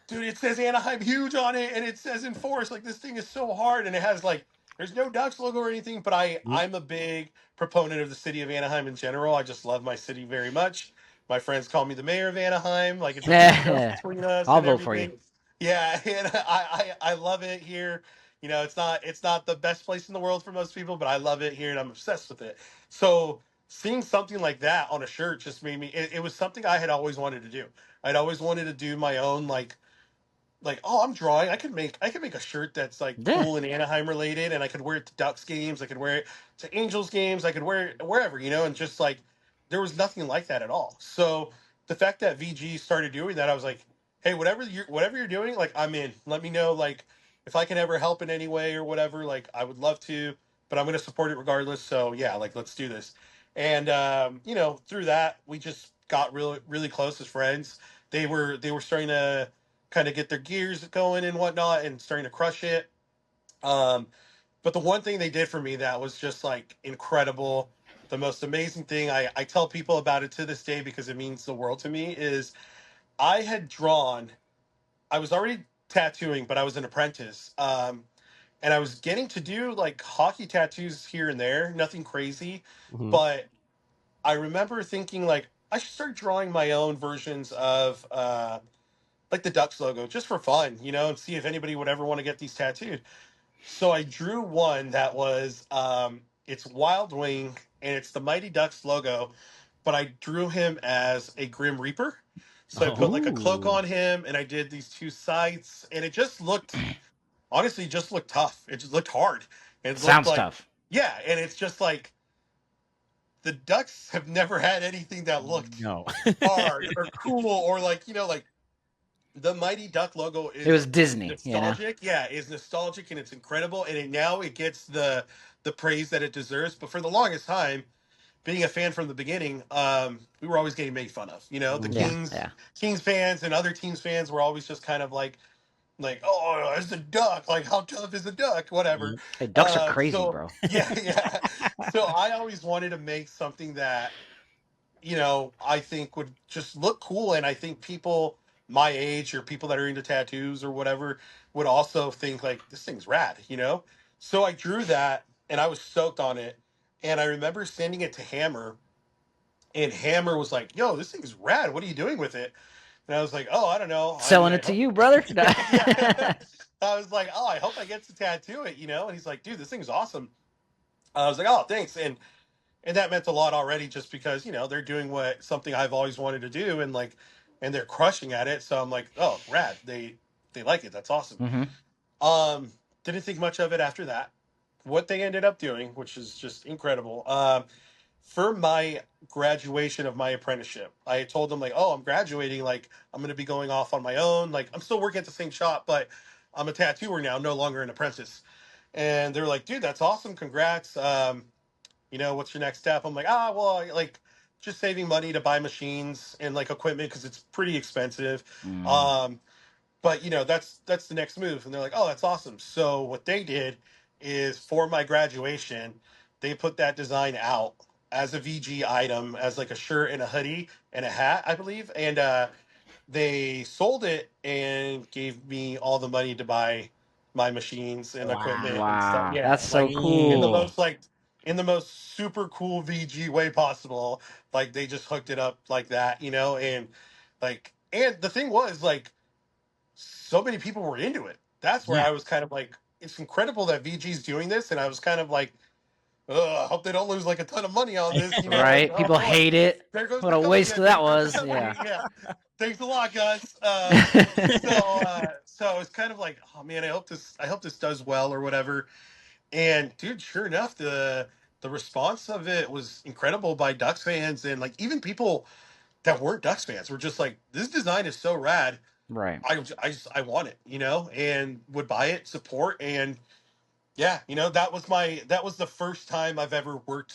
dude, it says Anaheim huge on it, and it says Enforce. Like this thing is so hard, and it has like there's no Ducks logo or anything. But Mhm. I'm a big proponent of the city of Anaheim in general. I just love my city very much. My friends call me the mayor of Anaheim. Like it's a big joke Yeah. between us I'll and vote for you. everything. Yeah, and I love it here. You know, it's not the best place in the world for most people, but I love it here, and I'm obsessed with it. So seeing something like that on a shirt just made me. It was something I had always wanted to do. I'd always wanted to do my own like, oh, I'm drawing. I could make a shirt that's like Yeah. cool and Anaheim related, and I could wear it to Ducks games. I could wear it to Angels games. I could wear it wherever, and just like there was nothing like that at all. So the fact that VG started doing that, I was like, hey, whatever you're doing, like I'm in. Let me know, like if I can ever help in any way or whatever. Like I would love to, but I'm gonna support it regardless. So yeah, like let's do this. And through that we just got really really close as friends. They were starting to kind of get their gears going and whatnot and starting to crush it. Um, but the one thing they did for me that was just like incredible, the most amazing thing, I tell people about it to this day because it means the world to me, is I had drawn, I was already tattooing, but I was an apprentice. And I was getting to do like hockey tattoos here and there, nothing crazy. Mhm. But I remember thinking like, I should start drawing my own versions of like the Ducks logo just for fun, and see if anybody would ever want to get these tattooed. So I drew one that was it's Wild Wing and it's the Mighty Ducks logo, but I drew him as a Grim Reaper. So I put like a cloak Oh, on him and I did these two sights and it just looked honestly just looked tough. It just looked hard. It looked Sounds like tough. yeah, and it's just like the Ducks have never had anything that looked no. hard or cool or like, like the Mighty Duck logo It was is Disney, nostalgic. Yeah, is nostalgic and it's incredible, and it gets the praise that it deserves. But for the longest time, being a fan from the beginning, we were always getting made fun of. The Yeah, Mhm. Kings yeah. Kings fans and other teams fans were always just kind of like oh, it's a duck. Like how tough is a duck? Whatever. Yep. Hey, ducks are crazy, So bro. yeah, yeah. So I always wanted to make something that I think would just look cool. And I think people my age or people that are into tattoos or whatever would also think like this thing's rad. So I drew that and I was stoked on it. And I remember sending it to Hammer, and Hammer was like, "Yo, this thing's rad. What are you doing with it?" And I was like, "Oh, I don't know. I mean, Selling I it to hope." you, brother. Yeah. I was like, "Oh, I hope I get to tattoo it." And he's like, "Dude, this thing's awesome." I was like, "Oh, thanks." And that meant a lot already just because they're doing what something I've always wanted to do, and they're crushing at it. So I'm like, oh, rad, they like it. That's awesome. Hmm. um didn't think much of it after that. What they ended up doing, which is just incredible, for my graduation of my apprenticeship, I told them like, oh, I'm graduating, like I'm going to be going off on my own, like I'm still working at the same shop, but I'm a tattooer now, no longer an apprentice. And they're like, dude, that's awesome. Congrats. What's your next step? I'm like, well, like just saving money to buy machines and like equipment because it's pretty expensive. Mm. Um, but that's the next move. And they're like, oh, that's awesome. So what they did is for my graduation, they put that design out as a VG item, as like a shirt and a hoodie and a hat, I believe. And they sold it and gave me all the money to buy my machines and equipment and stuff. Wow, Yeah, that's so like in the Dang. cool. most like in the most super cool VG way possible. Like they just hooked it up like that, and the thing was like so many people were into it. That's where Yeah. I was kind of like, it's incredible that VG's doing this, and I was kind of like, ugh, I hope they don't lose like a ton of money on this, like, Right? oh People boy, hate it. there goes What the a company waste I that made for was. them. Yeah. Yeah, thanks a lot, Gus. So it's kind of like, oh man, I hope this does well or whatever. And dude, sure enough, the response of it was incredible by Ducks fans, and like even people that weren't Ducks fans were just like, this design is so rad. Right. I want it, and would buy it, support, and yeah, that was the first time I've ever worked,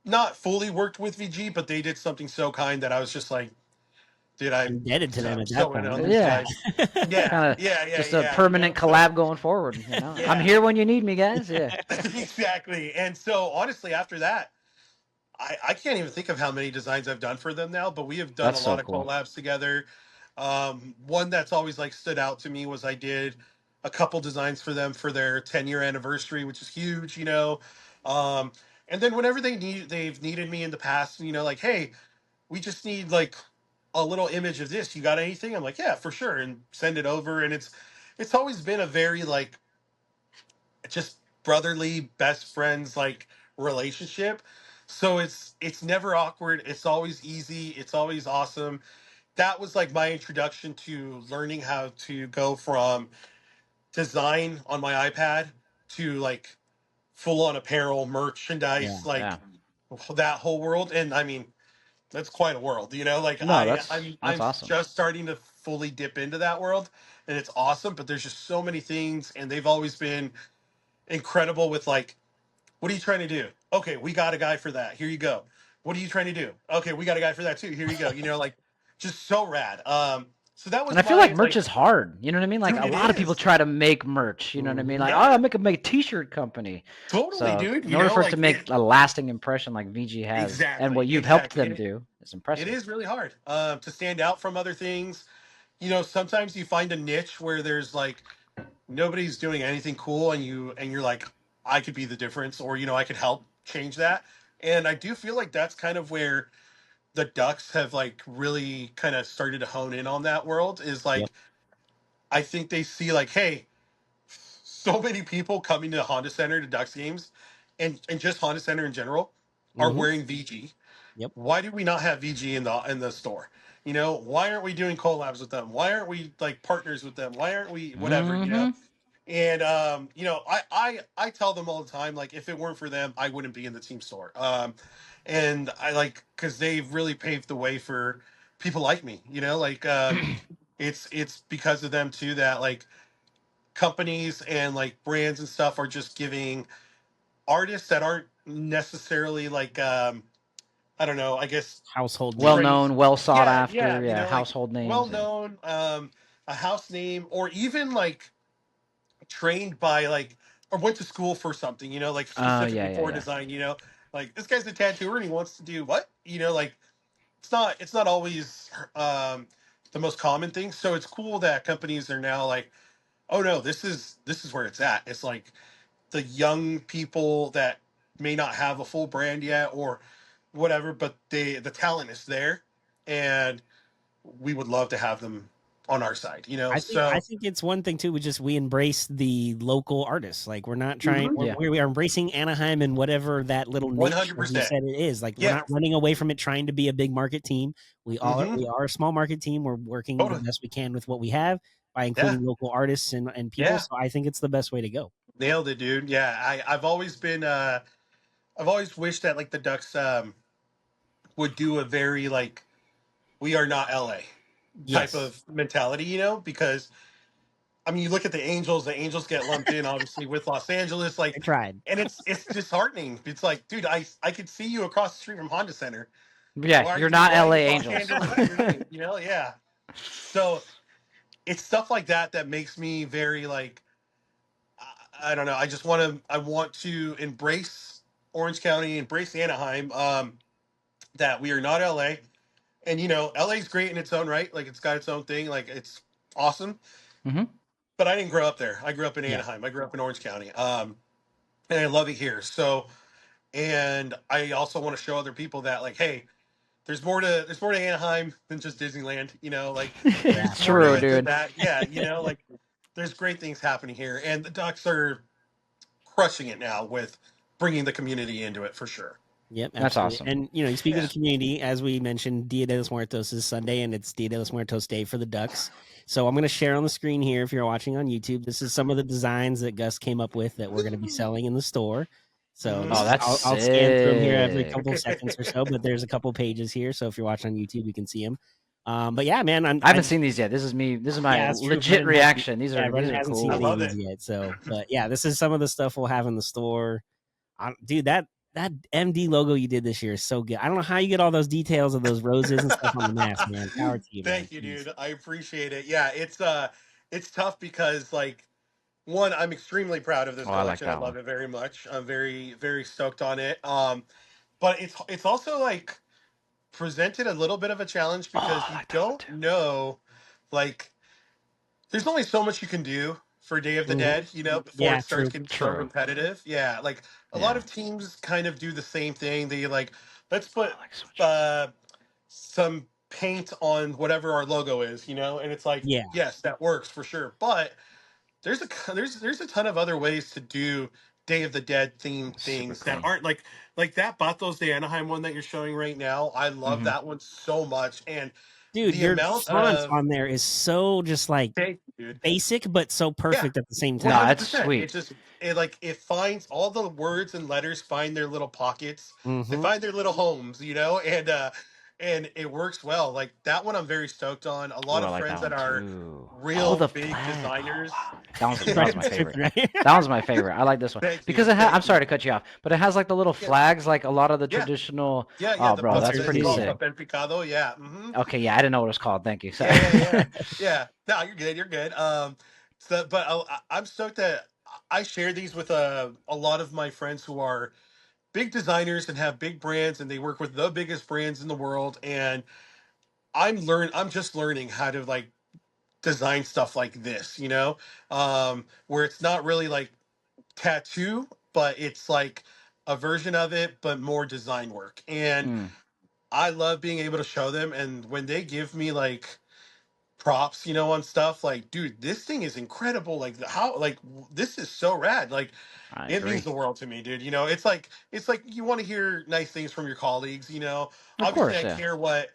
not fully worked with VG, but they did something so kind that I was just like, dude, I'm Indebted to them so at that so in point. on Yeah. these Yeah. guys. Yeah, Kind of yeah, yeah, just a yeah. permanent So collab going forward. I'm yeah, here when you need me, guys. Yeah. exactly. And so honestly, after that, I can't even think of how many designs I've done for them now, but we have done a That's so lot of cool. collabs together. One that's always like stood out to me was I did a couple designs for them for their 10-year anniversary, which is huge, Um, and then whenever they've needed me in the past, like, hey, we just need like a little image of this. You got anything? I'm like, yeah, for sure, and send it over. And it's always been a very like just brotherly best friends like relationship, so it's never awkward, it's always easy, it's always awesome. That was like my introduction to learning how to go from design on my iPad to like full on apparel Yeah. merchandise, like Yeah. that whole world. And I mean, that's quite a world, like No, I'm that's awesome. just starting to fully dip into that world, and it's awesome, but there's just so many things, and they've always been incredible with like, what are you trying to do? Okay, we got a guy for that. Here you go. What are you trying to do? Okay, we got a guy for that too. Here you go. Like just so rad. So that And I was feel like my merch like, is hard. You know what I mean? Like dude, a it lot of people is. try to make merch. You know what I mean? Mhm. Like, oh, Yeah, make a t-shirt company. totally, So dude. in order for it to Like make a lasting impression like VG has, and what you've helped exactly. them And do, is it impressive. is really hard to stand out from other things. Sometimes you find a niche where there's like nobody's doing anything cool, and you're like, I could be the difference, or I could help change that. And I do feel like that's kind of where the Ducks have like really kind of started to hone in on that world, is Yep. like, I think they see like, hey, so many people coming to the Honda Center to Ducks games, and just Honda Center in general, are Hmm. wearing VG. Yep. Why do we not have VG in the store? Why aren't we doing collabs with them? Why aren't we like partners with them? Why aren't we whatever? Mm-hmm. And I tell them all the time, like, if it weren't for them, I wouldn't be in the team store. And I like, because they've really paved the way for people like me. Like, it's because of them too that like companies and like brands and stuff are just giving artists that aren't necessarily like, I don't know, I guess Household Well name. trained. known, well sought Yeah, after. yeah, Yeah, like household well names. Yeah. known, a house name, or even like trained by like, or went to school for something, like Yeah, specifically yeah, for yeah. design, like this guy's a tattooer and he wants to do what, like it's not always the most common thing. So it's cool that companies are now like, oh no, this is where it's at. It's like the young people that may not have a full brand yet or whatever, but the talent is there, and we would love to have them on our side. I So think it's one thing too. We embrace the local artists. Like we're not trying. mhm, Yeah. We are embracing Anaheim and whatever that little niche, as you 100%. said, it is. Like we're Yeah. not running away from it, trying to be a big market team. Hmm. We are a small market team. We're working the Totally. best we can with what we have by Yeah. including local artists and people. Yeah. So I think it's the best way to go. Nailed it, dude. Yeah. I've always wished that like the Ducks would do a very like, we are not LA type Yes. of mentality, because I mean, you look at the Angels get lumped in obviously with Los Angeles, I like, tried. and it's disheartening. It's like, dude, I could see you across the street from Honda Center. Yeah, Why are you're you not why LA is Los Angels. Angeles in your name? You know, yeah. So it's stuff like that that makes me very like I don't know. I want to embrace Orange County, embrace Anaheim. That we are not LA, and LA's great in its own right. Like it's got its own thing. Like it's awesome. Hmm. But I didn't grow up there. I grew up in Yeah. Anaheim. I grew up in Orange County. And I love it here. So, and I also want to show other people that like, hey, there's more to Anaheim than just Disneyland. Like Yeah, there's for more True, sure. to dude. that. Yeah, like there's great things happening here, and the Ducks are crushing it now with bringing the community into it for sure. Yep, That's absolutely. awesome. And you speak of Yeah. the community, as we mentioned, Dia de los Muertos is Sunday, and it's Dia de los Muertos Day for the Ducks. So I'm going to share on the screen here if you're watching on YouTube. This is some of the designs that Gus came up with that we're going to be selling in the store. So Oh, this is that's I'll scan through them here every sick. couple of seconds or so, but there's a couple pages here. So if you're watching on YouTube, you can see them. But yeah, man, I haven't seen these yet. This is me. This is my yeah, that's true. legit Brennan hasn't, reaction. These yeah, are Brennan hasn't seen I cool. any of love these it. yet. So, but yeah, this is some of the stuff we'll have in the store. Dude, that MD logo you did this year is so good. I don't know how you get all those details of those roses and stuff on the mask, man. Power to you, man. Thank you, Jeez. dude. I appreciate it. Yeah, it's tough because like one, I'm extremely proud of this Oh, I like collection. I that love one. it very much. I'm very, very stoked on it. But it's also like presented a little bit of a challenge Oh, because I you like that one don't too. know, like, there's only so much you can do for Day of the Mhm. Dead, before Yeah, it starts true. getting so True. repetitive. Yeah, like a lot Yeah, of teams kind of do the same thing. They like, let's put I like switching. uh some paint on whatever our logo is, and it's like, Yeah, yes, that works for sure. But there's a ton of other ways to do Day of the Dead themed Super things that clean. aren't like that Batos de Anaheim one that you're showing right now. I love Hmm. that one so much, and dude, the your amount font of on there is so just like thank you, dude. basic, but so Yeah, perfect at the same one No, time. hundred it's percent. It sweet. just it finds all the words and letters find their little pockets. They Hmm. find their little homes, and it works well. Like that one, I'm very stoked on. A Ooh, lot I of like friends that that one are too. Oh, real the big flag. Oh designers. wow, that was my Right, favorite. right. That was my favorite. I like this one Thank because you, it I'm thank you. sorry to cut you off, but it has like the little Yeah, flags, like a lot of the yeah, traditional. yeah. Oh, bro, that's It's pretty called Yeah. sick. papel picado. Yeah. Hmm. Okay, yeah, I didn't know what it was called. Thank you. Sorry. Yeah. No, you're good. You're good. So, but I'm stoked that I share these with a lot of my friends who are big designers and have big brands, and they work with the biggest brands in the world. And I'm just learning how to like design stuff like this, where it's not really like tattoo, but it's like a version of it, but more design work. And Mm, I love being able to show them. And when they give me like props, on stuff like, dude, this thing is incredible. Like how, like this is so rad. Like I it means agree. the world to me, dude. It's like you want to hear nice things from your colleagues. Of Obviously, course, I yeah. care what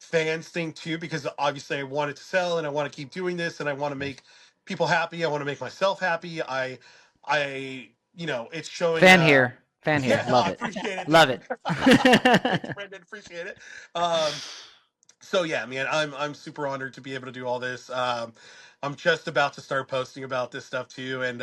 fans think too, because obviously I want it to sell, and I want to keep doing this, and I want to make people happy. I want to make myself happy. It's showing. Fan here. Fan here. Yeah, Love I it. appreciate it, Love dude. it. Thanks, Brendan. Appreciate it. Um, so yeah, man, I'm super honored to be able to do all this. I'm just about to start posting about this stuff too, and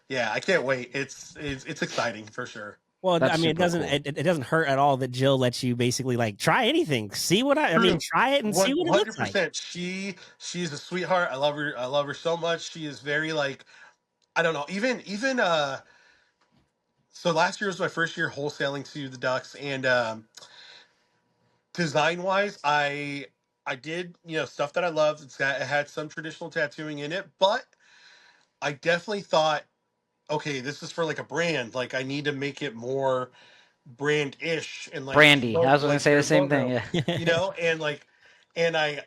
yeah, I can't wait. It's exciting for sure. Well, I That's mean, it super doesn't cool. it doesn't hurt at all that Jill lets you basically like try anything, see what I mean, True, try it and see one what it looks hundred like. percent. She's a sweetheart. I love her. I love her so much. She is very like, I don't know. Even so last year was my first year wholesaling to the Ducks, and design wise, I did stuff that I loved. It had some traditional tattooing in it, but I definitely thought, okay, this is for like a brand. Like I need to make it more brand-ish and Brandy. I was gonna like say the their same thing. logo, Yeah. and like, and I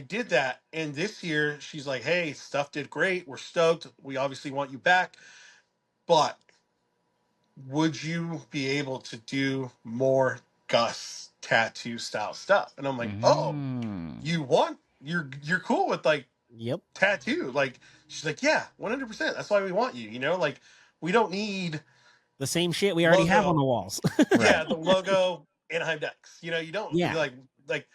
did that. And this year she's like, hey, stuff did great. We're stoked. We obviously want you back, but would you be able to do more Gus tattoo style stuff? And I'm like, oh, Mm. you're cool with like Yep. tattoo. Like she's like, yeah, 100%. That's why we want you. Like we don't need The same shit we already have on logo. the walls. Right. Yeah, the logo Anaheim Ducks. You don't Yeah. like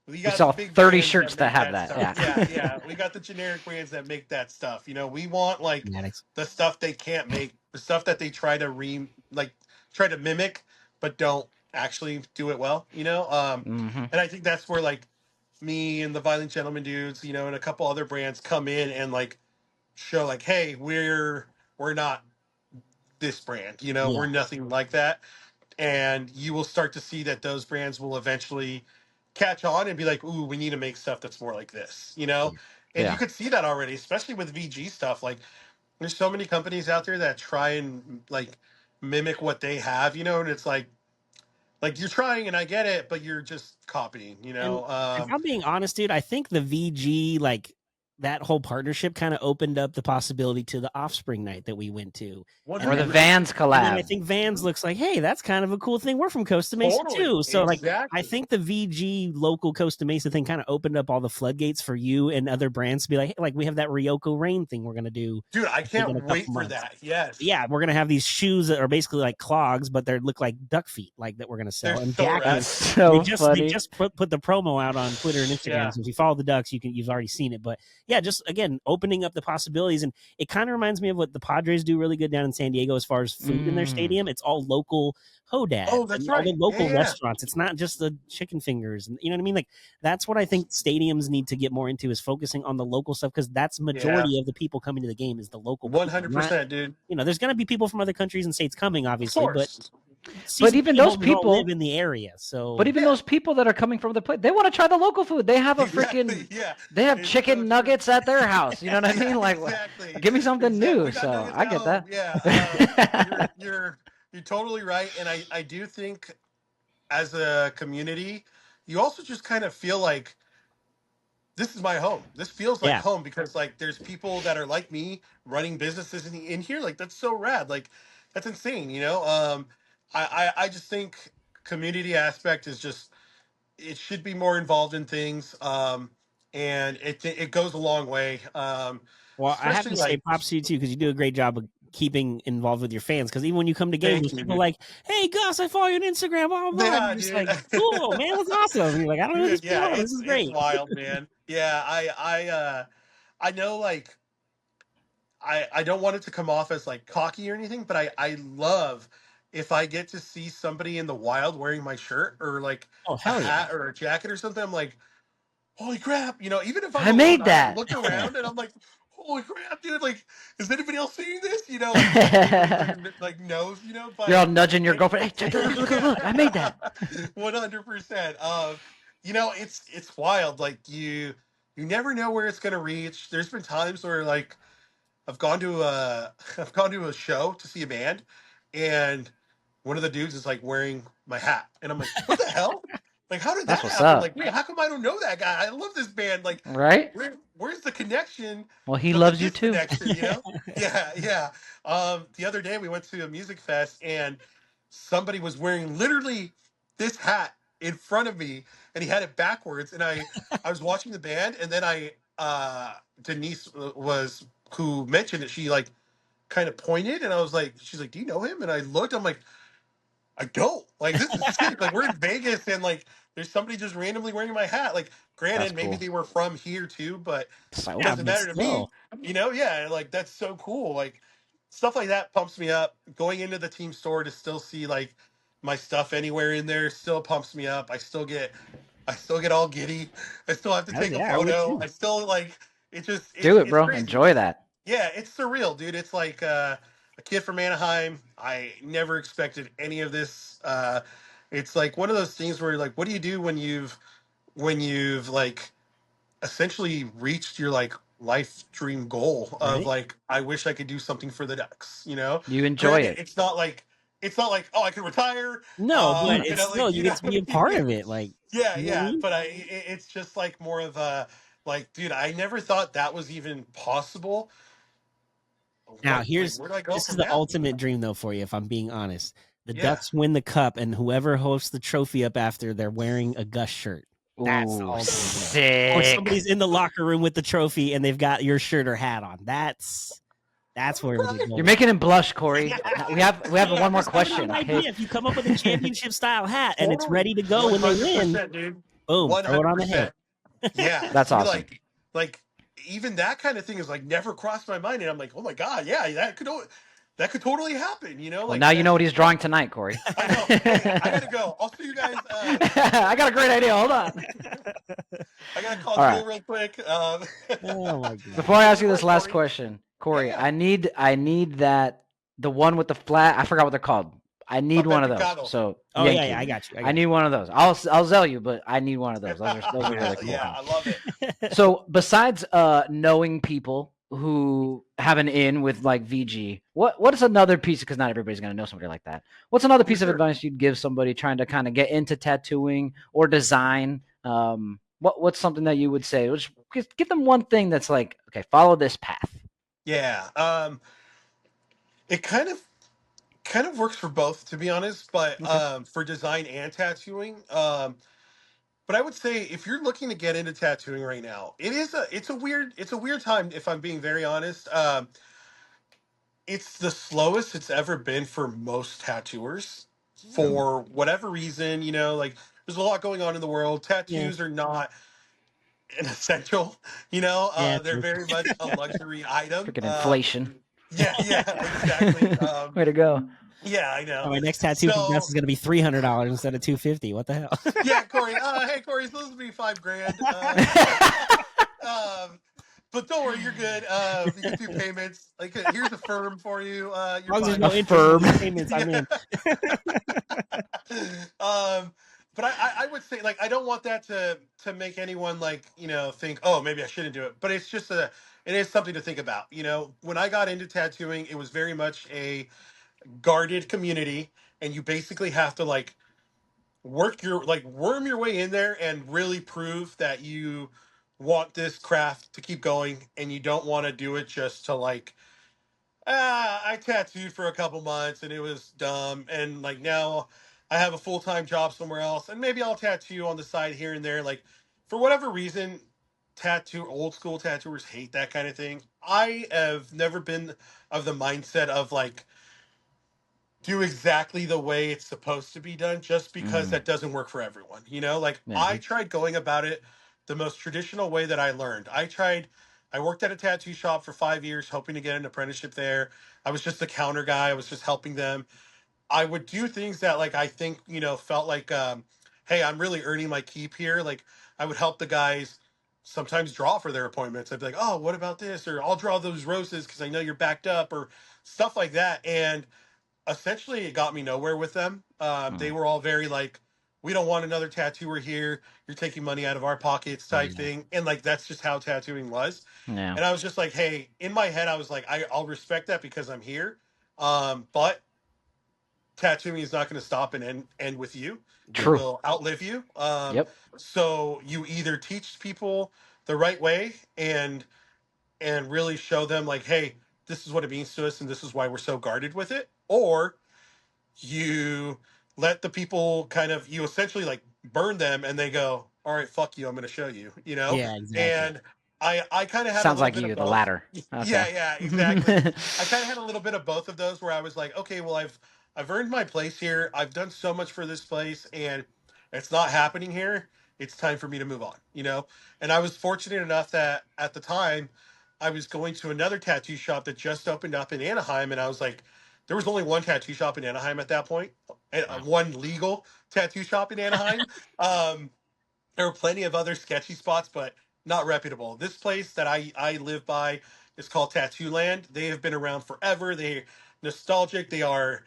We We got the saw big 30 brands shirts that that make have that that. stuff. Yeah, Yeah. yeah. We got the generic brands that make that stuff. You know, we want like Fanatics. the stuff they can't make, the stuff that they try to try to mimic, but don't actually do it well. You know, Mm-hmm. and I think that's where like me and the Violent Gentleman dudes, you know, and a couple other brands come in and like show like, hey, we're not this brand. You know, Yeah. we're nothing like that, and you will start to see that those brands will eventually catch on and be like, "Ooh, we need to make stuff that's more like this," you know. And you Yeah. could see that already, especially with VG stuff. Like, there's so many companies out there that try and like mimic what they have, you know, and it's like you're trying, and I get it, but you're just copying, you And know. if I'm being honest, dude, I think the VG, like that whole partnership kind of opened up the possibility to the Offspring night that we went to. One And Or the hundred then percent, Vans and then I collab. think Vans looks like, hey, that's kind of a cool thing. We're from Costa Mesa totally, too. So like I exactly. think the VG local Costa Mesa thing kind of opened up all the floodgates for you and other brands to be like, hey, like we have that Ryoko Rain thing we're gonna do, Dude, I I think, in can't a couple wait for months. that. Yes, Yeah, we're gonna have these shoes that are basically like clogs, but they look like duck feet, like that we're gonna they're sell, and so That's rad. jackets. so They funny. just put the promo out on Twitter and Instagram. Yeah, So if you follow the Ducks, you've already seen it. But yeah, just again opening up the possibilities, and it kind of reminds me of what the Padres do really good down in San Diego as far as food in their Mm. stadium. It's all local oh, hodads that's and all the right. Yeah, local yeah, restaurants. It's not just the chicken fingers, and you know what I mean. Like that's what I think stadiums need to get more into is focusing on the local stuff because that's yeah. majority of the people coming to the game is the local One people, hundred not percent, dude. there's going to be people from other countries and states coming, Of obviously, but course. But season even ticket those holders all live people, in the area. So but even Yeah, those people that are coming from the place, they want to try the local food. They have a exactly. freaking, Yeah, they have it's so chicken true. nuggets at their house. You know what I Yeah, mean? Like, exactly. give me something Exactly. new. We got So nuggets I at get home. that. Yeah. You're totally right, and I do think as a community, you also just kind of feel like this is my home. This feels like yeah, home because like there's people that are like me running businesses in here. Like that's so rad. Like that's insane. You know. I just think community aspect is just it should be more involved in things. And it goes a long way. well, I have Especially to say like props to you too because you do a great job of keeping involved with your fans. Because even when you come to games, thank there's you, people dude. like, "Hey, Gus, I follow you on Instagram." Blah blah blah. And Yeah, you're just dude. like, "Cool, man, that's awesome." And you're like, "I don't know this Dude, yeah, people. This is it's great." wild, man. Yeah, I know like I don't want it to come off as like cocky or anything, but I love if I get to see somebody in the wild wearing my shirt or like Oh a hell yeah! hat or a jacket or something. I'm like, holy crap, you know, even if I'm I alone, made I like that. look around and I'm like, holy crap, dude, like, is anybody else seeing this? You know, like somebody like knows, you know, You're but all nudging your like girlfriend. Hey, check, look, look, look, yeah, look. I made that. 100%. You know, it's wild. Like you never know where it's gonna reach. There's been times where like I've gone to a I've gone to a show to see a band, and one of the dudes is like wearing my hat, and I'm like, what the hell? Like, how did That's that what's happen? up. Like, wait, how come I don't know that guy? I love this band. Like, Right? where's the connection, Well, he but the loves you too. disconnection? You know? Yeah, yeah. The other day we went to a music fest, and somebody was wearing literally this hat in front of me, and he had it backwards, and I was watching the band, and then Denise was who mentioned it. She like kind of pointed, and I was like, she's like, do you know him? And I looked, I'm like, I don't. Like, this is sick. Like, we're in Vegas, and like there's somebody just randomly wearing my hat. Like, That's granted, maybe cool. they were from here too, but it So Yeah, doesn't but matter to me. still, You know? Yeah, like that's so cool. Like stuff like that pumps me up. Going into the team store to still see like my stuff anywhere in there still pumps me up. I still get all giddy. I still have to hell take a yeah, I would photo. too. I still like it just do it, it's bro. crazy. Enjoy that. Yeah, it's surreal, dude. It's like a kid from Anaheim. I never expected any of this. It's like one of those things where you're like, what do you do when you've like essentially reached your like life dream goal of Right? like I wish I could do something for the Ducks, you know? You enjoy Granted, it. it's not like oh I can retire. No, but You it's know, still like you you get know to what be a I part mean? of it. Like, Yeah, you know what I yeah. mean? But it's just like more of a like, dude, I never thought that was even possible. Now, Like where do I go this is from the now? ultimate dream, though, for you. If I'm being honest, the Yeah. Ducks win the cup, and whoever hosts the trophy up after, they're wearing a Gus shirt. That's the Ooh, ultimate dream. Or sick. somebody's in the locker room with the trophy, and they've got your shirt or hat on. That's where we get Right. You're going. making him blush, Corey. Now, we have Dude, one I'm more just giving you an question. Okay. Idea. If you come up with a championship style hat and it's totally ready to go when they win, 100%, dude. Boom, throw it on the head. 100%. Yeah. That's See, awesome. like even that kind of thing is like never crossed my mind, and I'm like, oh my god, yeah, that could totally happen. You know, Well, like now you that. know what he's drawing tonight, Corey. I know. Hey, I gotta go. I'll see you guys. I got a great idea. Hold on. I gotta call All right. Jewel real quick. Oh my Before god. I ask Don't you this worry, last Corey. question, Corey, Yeah, I need that the one with the flat. I forgot what they're called. I a need one of those. Pepicado. So Oh yeah, yeah, Yankee. I got you. I I got need you. one of those. I'll sell you, but I need one of those. Those are really Hell cool. yeah, I love it. So besides knowing people who have an in with like VG, what is another piece? Because not everybody's gonna know somebody like that. What's another For piece of sure. advice you'd give somebody trying to kind of get into tattooing or design? What's something that you would say? Just give them one thing that's like, okay, follow this path. Yeah. It kind of works for both, to be honest, but Okay. for design and tattooing. But I would say if you're looking to get into tattooing right now, it's a weird time if I'm being very honest. It's the slowest it's ever been for most tattooers Mm. for whatever reason, you know, like there's a lot going on in the world. Yeah. Tattoos are not an essential, you know, Yeah, they're true. very much a luxury item. Freaking inflation. Yeah, yeah, exactly. Way to go. Yeah, I know. Oh, my next tattoo from Gus So is gonna be $300 instead of $250. What the hell? yeah, Corey. Hey, Corey, it's supposed to be $5,000. Um, but don't worry, you're good. You can do payments. Like, here's a firm for you. As You're long as there's fine. A no interest in firm. these payments, I'm Yeah. in. But I would say like I don't want that to make anyone like think, oh, maybe I shouldn't do it. But it's just it is something to think about. You know, when I got into tattooing, it was very much a guarded community, and you basically have to like worm your way in there and really prove that you want this craft to keep going, and you don't want to do it just to like I tattooed for a couple months and it was dumb. And like now I have a full time job somewhere else and maybe I'll tattoo on the side here and there. Like for whatever reason, old school tattooers hate that kind of thing. I have never been of the mindset of like do exactly the way it's supposed to be done just because Mm, that doesn't work for everyone. You know, like yeah. I tried going about it the most traditional way that I learned. I worked at a tattoo shop for 5 years, hoping to get an apprenticeship there. I was just a counter guy. I was just helping them. I would do things that like I think, felt like hey, I'm really earning my keep here. Like I would help the guys sometimes draw for their appointments. I'd be like, "Oh, what about this?" Or "I'll draw those roses cuz I know you're backed up," or stuff like that. And essentially it got me nowhere with them. They Mm, were all very like, we don't want another tattooer here. You're taking money out of our pockets type Yeah. thing. And like, that's just how tattooing was. yeah. And I was just like, hey, in my head, I was like, I'll respect that because I'm here. But tattooing is not going to stop and end with you. It True. will outlive you. Yep. So you either teach people the right way and really show them like, hey, this is what it means to us and this is why we're so guarded with it, or you let the people you essentially like burn them and they go, all right, fuck you, I'm going to show you, Yeah, exactly. and I kind of had a Sounds little like bit of you, the both. latter. Yeah, Okay. yeah, exactly. I kind of had a little bit of both of those where I was like, okay, well, I've earned my place here, I've done so much for this place, and it's not happening here. It's time for me to move on, and I was fortunate enough that at the time I was going to another tattoo shop that just opened up in Anaheim, and I was like, there was only one tattoo shop in Anaheim at that point, and Wow. one legal tattoo shop in Anaheim. Um, there were plenty of other sketchy spots, but not reputable. This place that I live by is called Tattoo Land. They have been around forever. They're nostalgic. They are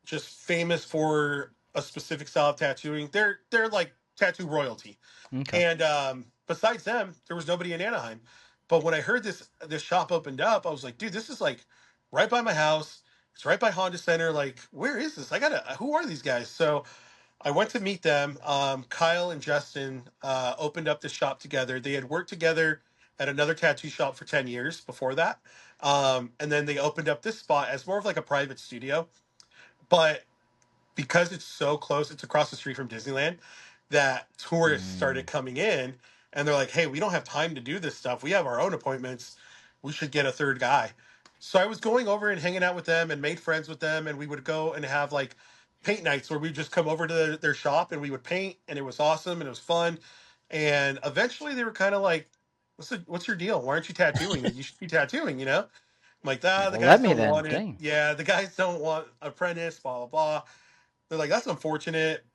just famous for a specific style of tattooing. They're like tattoo royalty. Okay. And besides them, there was nobody in Anaheim. But when I heard this shop opened up, I was like, dude, this is like right by my house. It's right by Honda Center. Like, where is this? Who are these guys? So I went to meet them. Kyle and Justin opened up the shop together. They had worked together at another tattoo shop for 10 years before that. And then they opened up this spot as more of like a private studio. But because it's so close, it's across the street from Disneyland, that tourists started Mm, coming in and they're like, hey, we don't have time to do this stuff. We have our own appointments. We should get a third guy. So I was going over and hanging out with them and made friends with them. And we would go and have like paint nights where we'd just come over to their shop and we would paint. And it was awesome and it was fun. And eventually they were kind of like, what's your deal? Why aren't you tattooing? You should be tattooing, you know? I'm like, ah, the Well, let guys me don't then. want it. Dang. Yeah, the guys don't want apprentice, blah, blah, blah. They're like, that's unfortunate.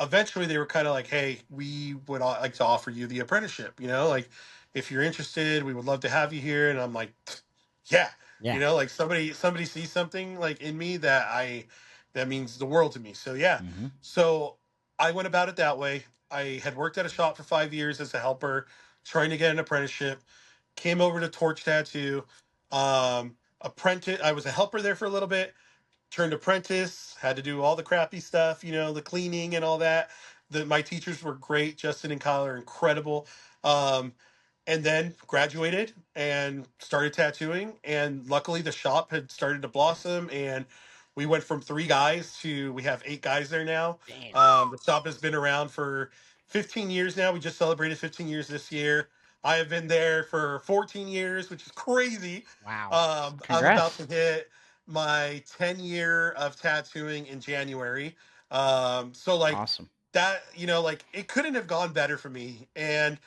Eventually they were kind of like, hey, we would like to offer you the apprenticeship, you know, like if you're interested, we would love to have you here. And I'm like, yeah, you Yeah. know, like somebody sees something like in me that means the world to me. So yeah. Hmm. So I went about it that way. I had worked at a shop for 5 years as a helper, trying to get an apprenticeship, came over to Torch Tattoo, apprentice. I was a helper there for a little bit, turned apprentice, had to do all the crappy stuff, you know, the cleaning and all that. My teachers were great. Justin and Kyle are incredible. Um, and then graduated and started tattooing. And luckily, the shop had started to blossom. And we went from 3 guys to we have 8 guys there now. Damn. The shop has been around for 15 years now. We just celebrated 15 years this year. I have been there for 14 years, which is crazy. Wow. I'm about Congrats. to hit my 10 year of tattooing in January. So like Awesome. that, you know, like it couldn't have gone better for me. And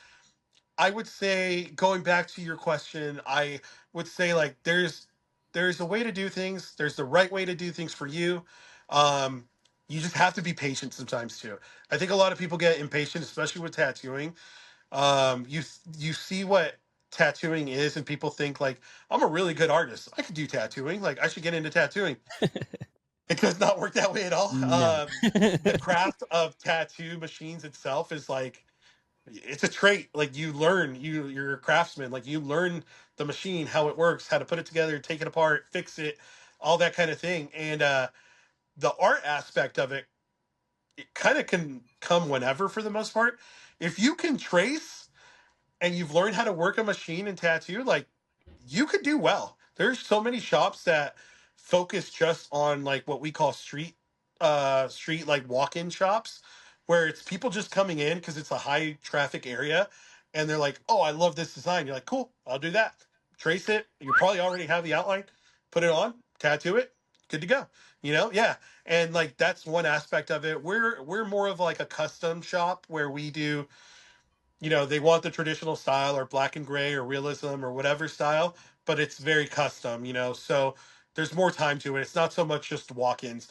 I would say, going back to your question, I would say like there's a way to do things. There's the right way to do things for you. Um, you just have to be patient sometimes too. I think a lot of people get impatient, especially with tattooing. You see what tattooing is, and people think like, I'm a really good artist. I could do tattooing. Like I should get into tattooing. It does not work that way at all. No. The craft of tattoo machines itself is like it's a trait. Like you're a craftsman. Like you learn the machine, how it works, how to put it together, take it apart, fix it, all that kind of thing. And the art aspect of it, it kind of can come whenever for the most part. If you can trace and you've learned how to work a machine and tattoo, like you could do well. There's so many shops that focus just on like what we call street like walk-in shops where it's people just coming in because it's a high traffic area and they're like, oh, I love this design. You're like, cool, I'll do that. Trace it. You probably already have the outline. Put it on, tattoo it, good to go. You know, yeah. And like that's one aspect of it. We're more of like a custom shop where we do, you know, they want the traditional style or black and gray or realism or whatever style, but it's very custom, you know. So there's more time to it. It's not so much just walk-ins.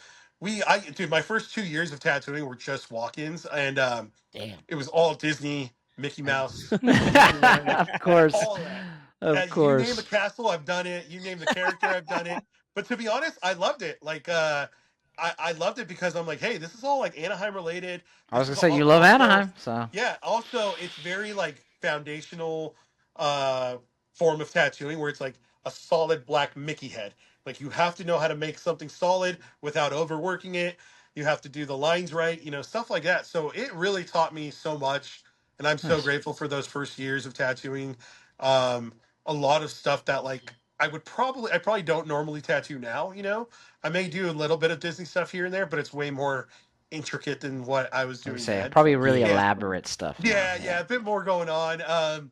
Dude, my first 2 years of tattooing were just walk-ins, and Damn. it was all Disney, Mickey Mouse, Disneyland, Of course. all of that. Of You name a course. castle, I've done it. You name the character, I've done it. But to be honest, I loved it. Like, I loved it because I'm like, hey, this is all like Anaheim related. I was This gonna is say you love also, Anaheim, so yeah. Also, it's very like foundational uh, form of tattooing where it's like a solid black Mickey head. Like you have to know how to make something solid without overworking it. You have to do the lines right, you know, stuff like that. So it really taught me so much, and I'm so nice. grateful for those first years of tattooing. Um, a lot of stuff that like I probably don't normally tattoo now. You know, I may do a little bit of Disney stuff here and there, but it's way more intricate than what I was I would doing say then. probably really Yeah. Yeah, elaborate stuff now. yeah, Yeah. yeah, a bit more going on.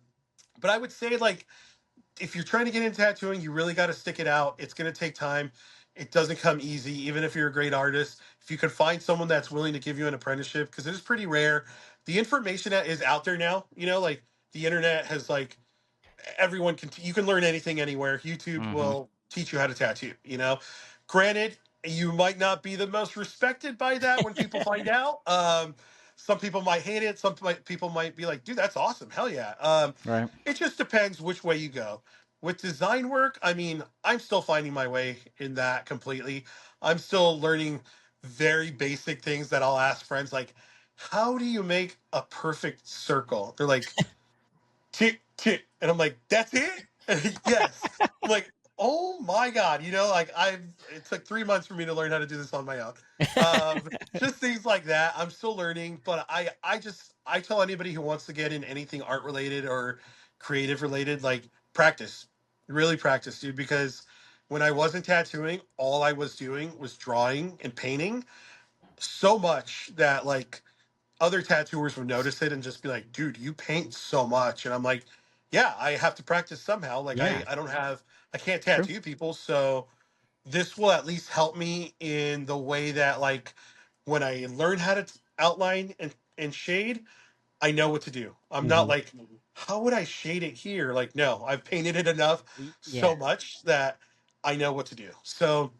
But I would say like if you're trying to get into tattooing, you really got to stick it out. It's going to take time. It doesn't come easy, even if you're a great artist. If you could find someone that's willing to give you an apprenticeship, because it is pretty rare. The information that is out there now, you know, like the internet has like everyone can you can learn anything anywhere. YouTube Mm-hmm. will teach you how to tattoo, you know. Granted, you might not be the most respected by that when people find out. Some people might hate it, people might be like, dude, that's awesome, hell yeah. Right. It just depends which way you go. With design work, I mean, I'm still finding my way in that completely. I'm still learning very basic things that I'll ask friends like, how do you make a perfect circle? They're like, tick tick, and I'm like, that's it. Yes. I'm like, oh my god, you know, like I've it took 3 months for me to learn how to do this on my own. Just things like that. I'm still learning, but I tell anybody who wants to get in anything art related or creative related, like practice, really practice, dude, because when I wasn't tattooing, all I was doing was drawing and painting so much that like other tattooers would notice it and just be like, dude, you paint so much. And I'm like, yeah, I have to practice somehow. Like Yeah. I can't True. tattoo people. So this will at least help me in the way that like when I learn how to outline and shade, I know what to do. I'm not like, how would I shade it here? Like, no, I've painted it enough Yeah. so much that I know what to do. So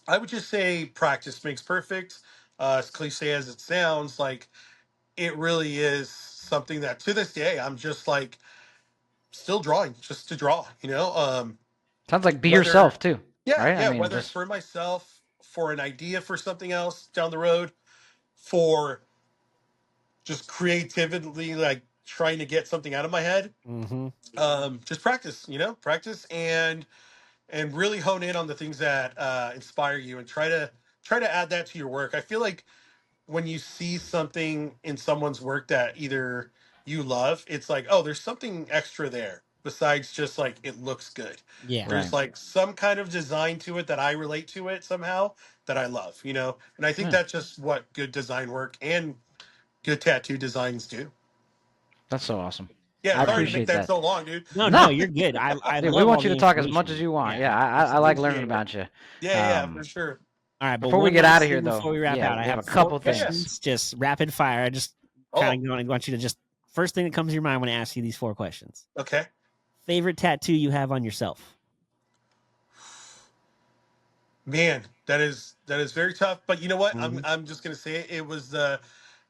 I would just say practice makes perfect. As cliche as it sounds, like it really is something that to this day I'm just like still drawing just to draw, you know. Sounds like be Whether yourself too, yeah, right? I yeah, mean, whether it's just for myself, for an idea for something else down the road, for just creatively like trying to get something out of my head. Mm-hmm. Just practice, you know, practice and really hone in on the things that inspire you and try to add that to your work. I feel like when you see something in someone's work that either you love, it's like, oh, there's something extra there besides just like it looks good. Yeah. There's right. like some kind of design to it that I relate to it somehow that I love, you know? And I think Yeah, that's just what good design work and good tattoo designs do. that's so awesome. Yeah, I sorry to make appreciate that that. so long, dude. No, No, you're good. I dude, we love all want you to the talk as much information. as you want. Yeah, Yeah, I like learning Appreciate it. about you. Yeah, yeah, for sure. All right, but Before we one get out last of here, thing though, before we wrap yeah, out, I we have have a four couple Yeah, yeah. things. questions, just rapid fire. I just Oh, kind of want you to just first thing that comes to your mind when I ask you these four questions. okay. Favorite tattoo you have on yourself? Man, that is very tough. But you know what? I'm Mm-hmm. I'm just gonna say it, it was the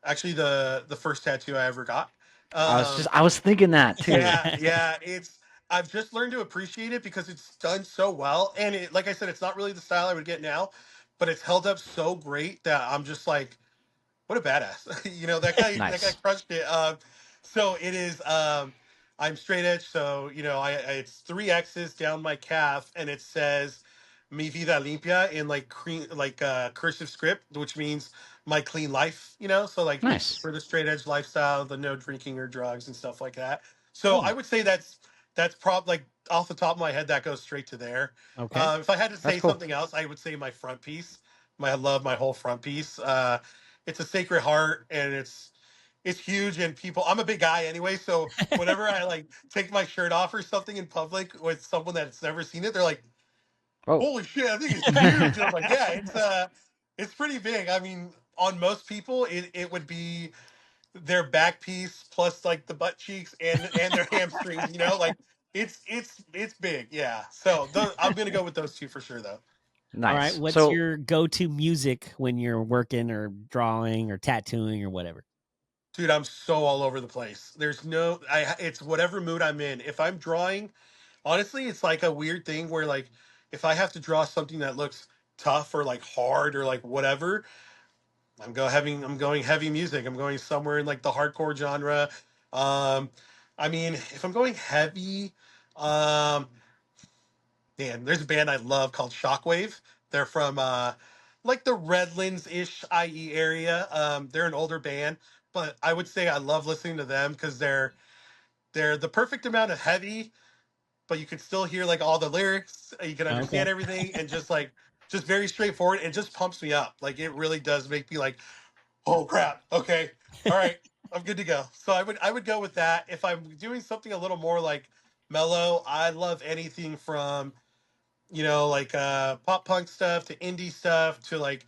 actually the first tattoo I ever got. Um, I was thinking that too. yeah, yeah. It's I've just learned to appreciate it because it's done so well, and it, like I said, it's not really the style I would get now, but it's held up so great that I'm just like, what a badass. You know, that guy Nice, crushed it. So it is I'm straight edge, so you know, I it's three X's down my calf and it says Mi vida limpia in like cream like cursive script, which means my clean life, you know, so like nice. for the straight edge lifestyle, the no drinking or drugs and stuff like that. So I Cool. would say that's probably like off the top of my head, that goes straight to there. Okay. If I had to That's say cool. something else, I would say my front piece. I love my whole front piece. It's a Sacred Heart, and it's huge. And people, I'm a big guy anyway, so whenever I like take my shirt off or something in public with someone that's never seen it, they're like, Oh, "Holy shit, I think it's huge!" And I'm like, "Yeah, it's pretty big." I mean, on most people, it would be their back piece plus like the butt cheeks and their hamstrings. You know, like it's big. Yeah. So I'm gonna go with those two for sure, though. All right. nice. What's So your go-to music when you're working or drawing or tattooing or whatever? Dude, I'm so all over the place. There's no it's whatever mood I'm in. If I'm drawing, honestly, it's like a weird thing where like if I have to draw something that looks tough or like hard or like whatever, I'm going heavy music. I'm going somewhere in like the hardcore genre. Um I mean, if I'm going heavy, um man, there's a band I love called Shockwave. They're from like the Redlands-ish IE area. They're an older band, but I would say I love listening to them because they're the perfect amount of heavy, but you can still hear like all the lyrics. You can Okay. understand everything, and just very straightforward. It just pumps me up. Like it really does make me like, oh crap, okay, all right, I'm good to go. So I would go with that. If I'm doing something a little more like mellow, I love anything from like pop punk stuff to indie stuff to like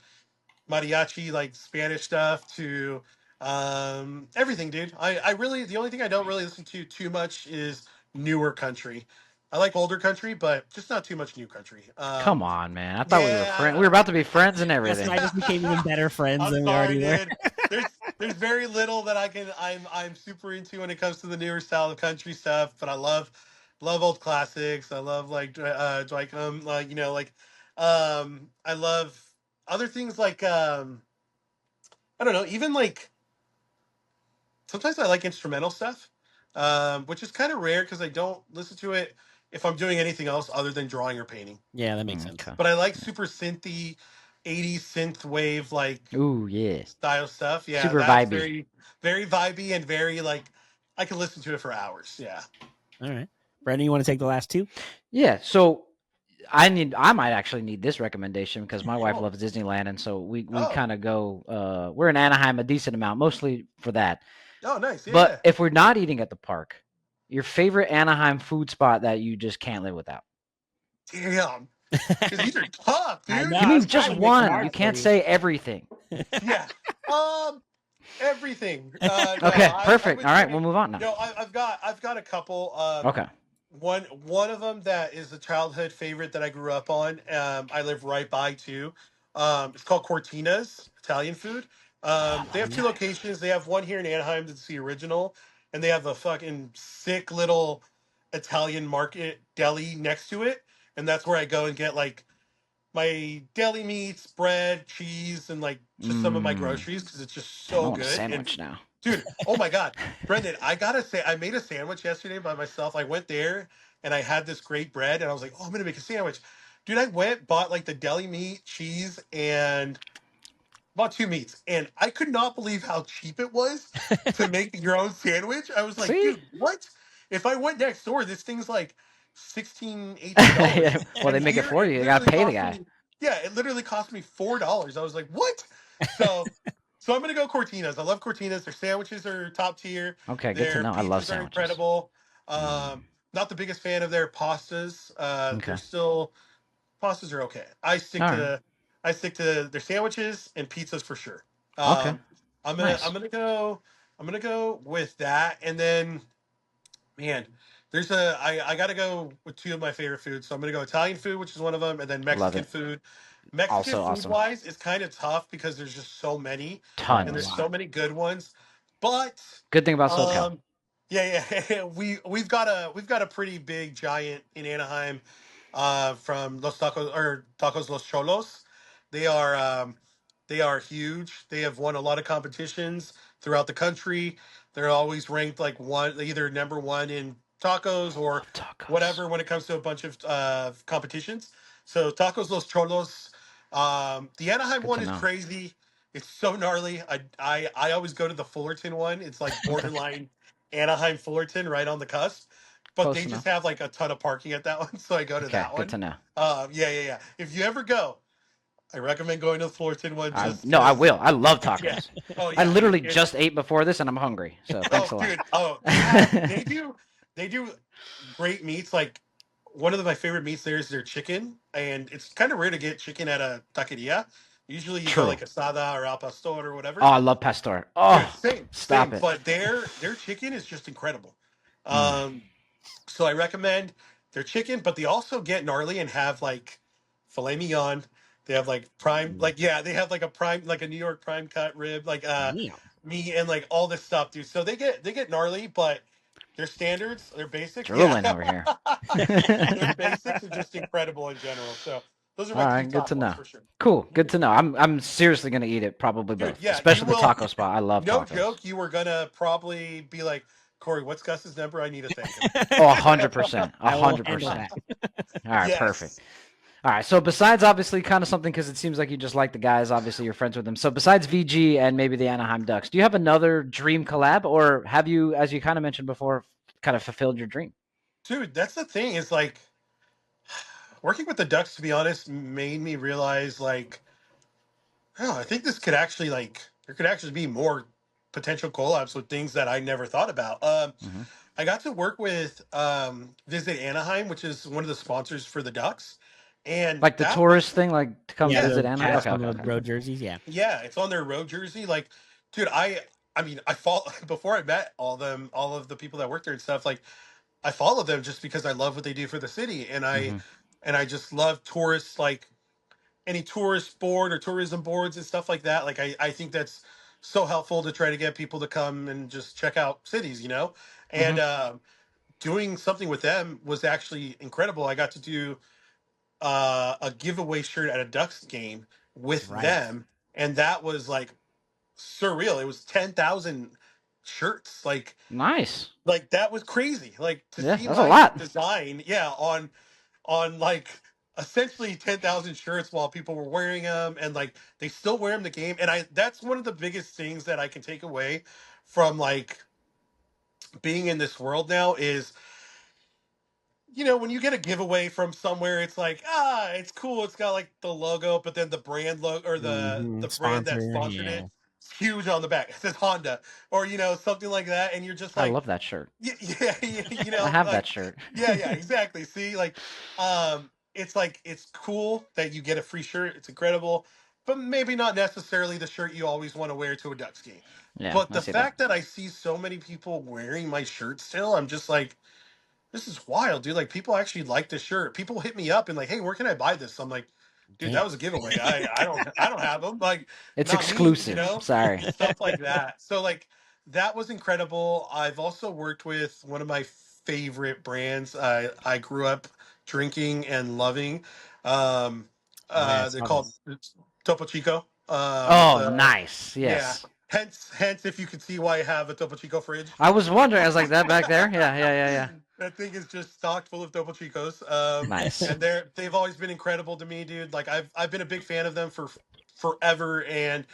mariachi, like Spanish stuff to everything, dude. I really the only thing I don't really listen to too much is newer country. I like older country, but just not too much new country. come on, man. I thought we were friends. We Yeah, were about to be friends and Yes, and everything. I just became even better friends I'm than we sorry, already were. dude. There's very little that I'm super into when it comes to the newer style of country stuff, but I love old classics. I love like Dwight like like I love other things like I don't know, even like sometimes I like instrumental stuff, which is kind of rare because I don't listen to it if I'm doing anything else other than drawing or painting. Yeah, that makes sense. Okay. But I like super synthy 80s synth wave like Ooh, yeah. style stuff. Yeah, Super that's vibey. very vibey and very like I can listen to it for hours. Yeah. All right. Brandon, you want to take the last two? Yeah. So I might actually need this recommendation because my wife Oh, loves Disneyland, and so we oh, kind of go. We're in Anaheim a decent amount, mostly for that. oh, nice. Yeah, But yeah. if we're not eating at the park, your favorite Anaheim food spot that you just can't live without. Damn, because these are tough, I dude. know. You I mean was trying just to make it one? hard You for can't you. say everything. Yeah. Um, everything. No, Okay, I perfect. would All right, we'll say move on now. no. I've got a couple. Okay. One of them that is a childhood favorite that I grew up on. I live right by too. It's called Cortina's Italian food. Oh, I They love have two Italian. locations. They have one here in Anaheim that's the original, and they have a fucking sick little Italian market deli next to it, and that's where I go and get like my deli meats, bread, cheese, and like just some of my Mmm. groceries because it's just Damn, I so want a good. And sandwich now. dude, oh my god, Brendan, I gotta say, I made a sandwich yesterday by myself. I went there and I had this great bread, and I was like, oh, I'm gonna make a sandwich. Dude, I went bought like the deli meat, cheese, and bought two meats, and I could not believe how cheap it was to make your own sandwich. I was like, See? dude, what? If I went next door, this thing's like 16, $18. Yeah, well, And they make it here for it you. You gotta literally pay the cost guy. me, yeah, it literally cost me $4. I was like, what? So so I'm gonna go Cortinas. I love Cortinas. Their sandwiches are top tier. Okay, good to Their know. I love pizzas are sandwiches. incredible. Mm. Not the biggest fan of their pastas. They're Okay. still pastas are okay. All right. I stick to their sandwiches and pizzas for sure. Okay. Um, I'm gonna Nice. I'm gonna go with that, and then man, I gotta go with two of my favorite foods. So I'm gonna go Italian food, which is one of them, and then Love Mexican it. food. Mexican Also food awesome. wise is kind of tough because there's just so many, Oh, and a there's lot. so many good ones. But Good thing about SoCal. um, yeah, yeah, we've got a pretty big giant in Anaheim, from Los Tacos or Tacos Los Cholos. They are they are huge. They have won a lot of competitions throughout the country. They're always ranked like one, either number one in tacos or Love tacos. whatever when it comes to a bunch of competitions. So Tacos Los Cholos. The Anaheim Good one to is know. crazy. It's so gnarly. I always go to the Fullerton one. It's like Okay. borderline Anaheim Fullerton, right on the cusp. But Close they just enough. have like a ton of parking at that one, so I go to Okay, that good one. to know. Yeah, yeah, yeah. If you ever go, I recommend going to the Fullerton one I just no, I because. will. I love Yeah. tacos. Oh I yeah. literally It's just ate before this and I'm hungry. So thanks oh a lot. dude. Oh, they do great meats. Like one of my favorite meats there is their chicken, and it's kind of rare to get chicken at a taqueria. Usually you go True. like asada or al pastor or Oh, whatever. I love pastor. Dude, Oh, same, stop same. it. But their chicken is just incredible. Mm. Um, so I recommend their chicken, but they also get gnarly and have like filet mignon. They have like prime, Mm, like yeah, they have like a prime, like a New York prime cut rib, like damn. meat and like all this stuff, dude. So they get gnarly, but their standards, their basics, yeah, Drooling over here. their basics are just incredible in general. So those are All my right, two good top to ones know. for sure. Cool, good Mhm. to know. I'm seriously gonna eat it, probably Dude, both, yeah, you especially the will. taco spot. I love No tacos. joke, you were gonna probably be like, Corey, what's Gus's number? I need to thank him. Oh, 100%, I will handle 100%. that. All right, perfect. Yes. All right, so besides obviously kind of something because it seems like you just like the guys. Obviously, you're friends with them. So besides VG and maybe the Anaheim Ducks, do you have another dream collab, or have you, as you kind of mentioned before, kind of fulfilled your dream? Dude, that's the thing. Is like working with the Ducks, to be honest, made me realize like, oh, I think this could actually like there could actually be more potential collabs with things that I never thought about. Hmm. I got to work with Visit Anaheim, which is one of the sponsors for the Ducks, and Like the that was tourist thing, like to come Yeah, yeah, visit the Anaheim. yeah, Okay, cast on okay, the okay. road jerseys. Yeah. yeah. It's on their road jersey. Like, dude, I mean, I follow before I met all of the people that work there and stuff. Like, I follow them just because I love what they do for the city, Hmm. and I just love tourists, like any tourist board or tourism boards and stuff like that. Like I think that's so helpful to try to get people to come and just check out cities, you know. And Hmm. doing something with them was actually incredible. I got to do a giveaway shirt at a Ducks game with Right. them, and that was like surreal. It was 10,000 shirts, Nice. like that was crazy. Like to Yeah, see that's a my lot. design, yeah, on like essentially 10,000 shirts while people were wearing them, and like they still wear them the game. And I that's one of the biggest things that I can take away from like being in this world now is, when you get a giveaway from somewhere, it's like, it's cool, it's got like the logo, but then the brand logo or the brand that Sponsor. sponsored Yeah. it, it's huge on the back. It says Honda, or something like that, and you're just I like, love that shirt. yeah, yeah, I have that like, shirt. yeah, yeah, exactly. See, like, it's cool that you get a free shirt. It's incredible, but maybe not necessarily the shirt you always want to wear to a Ducks game. Yeah, But I the see that. fact that I see so many people wearing my shirt still, I'm just like, this is wild, dude. Like people actually like this shirt. People hit me up and like, hey, where can I buy this? I'm like, dude, that Damn. was a giveaway. I don't have them. Like, It's not me, exclusive. Sorry. stuff like that. So like that was incredible. I've also worked with one of my favorite brands. I grew up drinking and loving. Um, Oh yeah, I they're saw called this. Topo Chico. It's Oh, a nice. yeah. Yes. Hence, if you could see why I have a Topo Chico fridge. I was wondering. I was like, that back there? Yeah, yeah, yeah, yeah. That thing is just stocked full of Topo Chicos. Nice. And they've always been incredible to me, dude. Like I've been a big fan of them for forever, and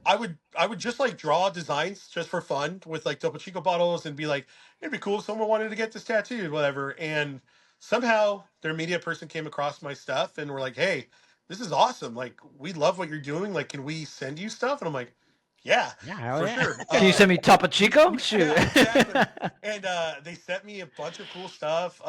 I would just like draw designs just for fun with like Topo Chico bottles and be like, it'd be cool if someone wanted to get this tattooed, whatever. And somehow their media person came across my stuff and were like, hey, this is awesome. Like we love what you're doing. Like, can we send you stuff? And I'm like, yeah, Yeah, hell for yeah. sure. Can you send me Topo Chico? Shoot. Yeah, exactly. And they sent me a bunch of cool stuff.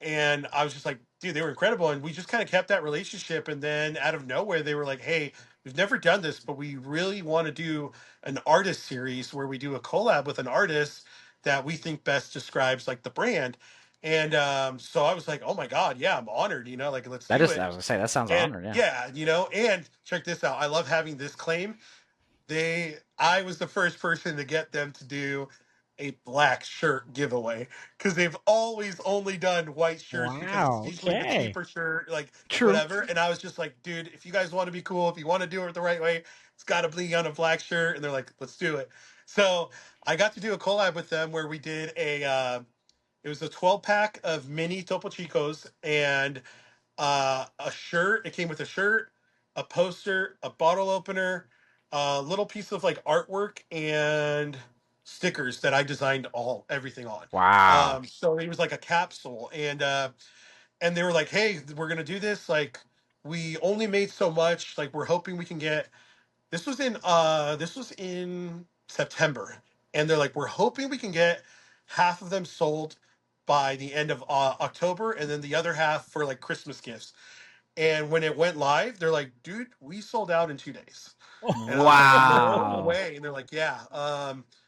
And I was just like, dude, they were incredible. And we just kind of kept that relationship. And then out of nowhere, they were like, hey, we've never done this, but we really want to do an artist series where we do a collab with an artist that we think best describes like the brand. And so I was like, oh my God, yeah, I'm honored, like, let's That do is, it. I was gonna say, that sounds And honored. Yeah. yeah, and check this out. I love having this claim. I was the first person to get them to do a black shirt giveaway because they've always only done white shirts because it's Wow. usually the Okay. cheaper shirt, like True. whatever. And I was just like, dude, if you guys want to be cool, if you want to do it the right way, it's got to be on a black shirt. And they're like, let's do it. So I got to do a collab with them where we did it was a 12 pack of mini Topo Chicos and a shirt. It came with a shirt, a poster, a bottle opener, a little piece of like artwork, and stickers that I designed everything on. Wow. So it was like a capsule, and they were like, "Hey, we're gonna do this. Like, we only made so much. Like, we're hoping we can get." This was in September, and they're like, "We're hoping we can get half of them sold by the end of October, and then the other half for like Christmas gifts." And when it went live, they're like, "Dude, we sold out in 2 days." And I was like, "No Wow. way!" And they're like, "Yeah."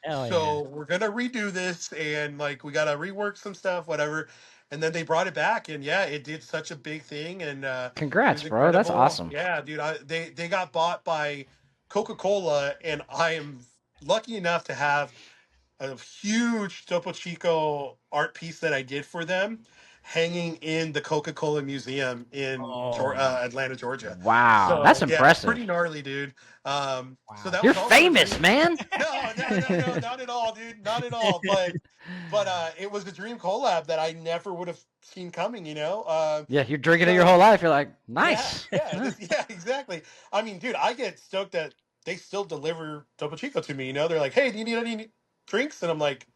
Hell yeah. So we're gonna redo this, and like we gotta rework some stuff, whatever. And then they brought it back, and yeah, it did such a big thing, and it Congrats, was bro. That's incredible. awesome. Yeah, dude, they got bought by Coca Cola, and I am lucky enough to have a huge Topo Chico art piece that I did for them hanging in the Coca-Cola Museum in Oh, Atlanta, Georgia. Wow. That's So yeah, impressive. pretty gnarly, dude. So wow. that You're was also a famous, dream. man. No, no, no, no, not at all, dude. Not at all. But it was a dream collab that I never would have seen coming, Yeah, you're drinking it your whole So life. You're like, yeah, nice. yeah, Huh. yeah, exactly. I mean, dude, I get stoked that they still deliver Topo Chico to me, They're like, hey, do you need any drinks? And I'm like,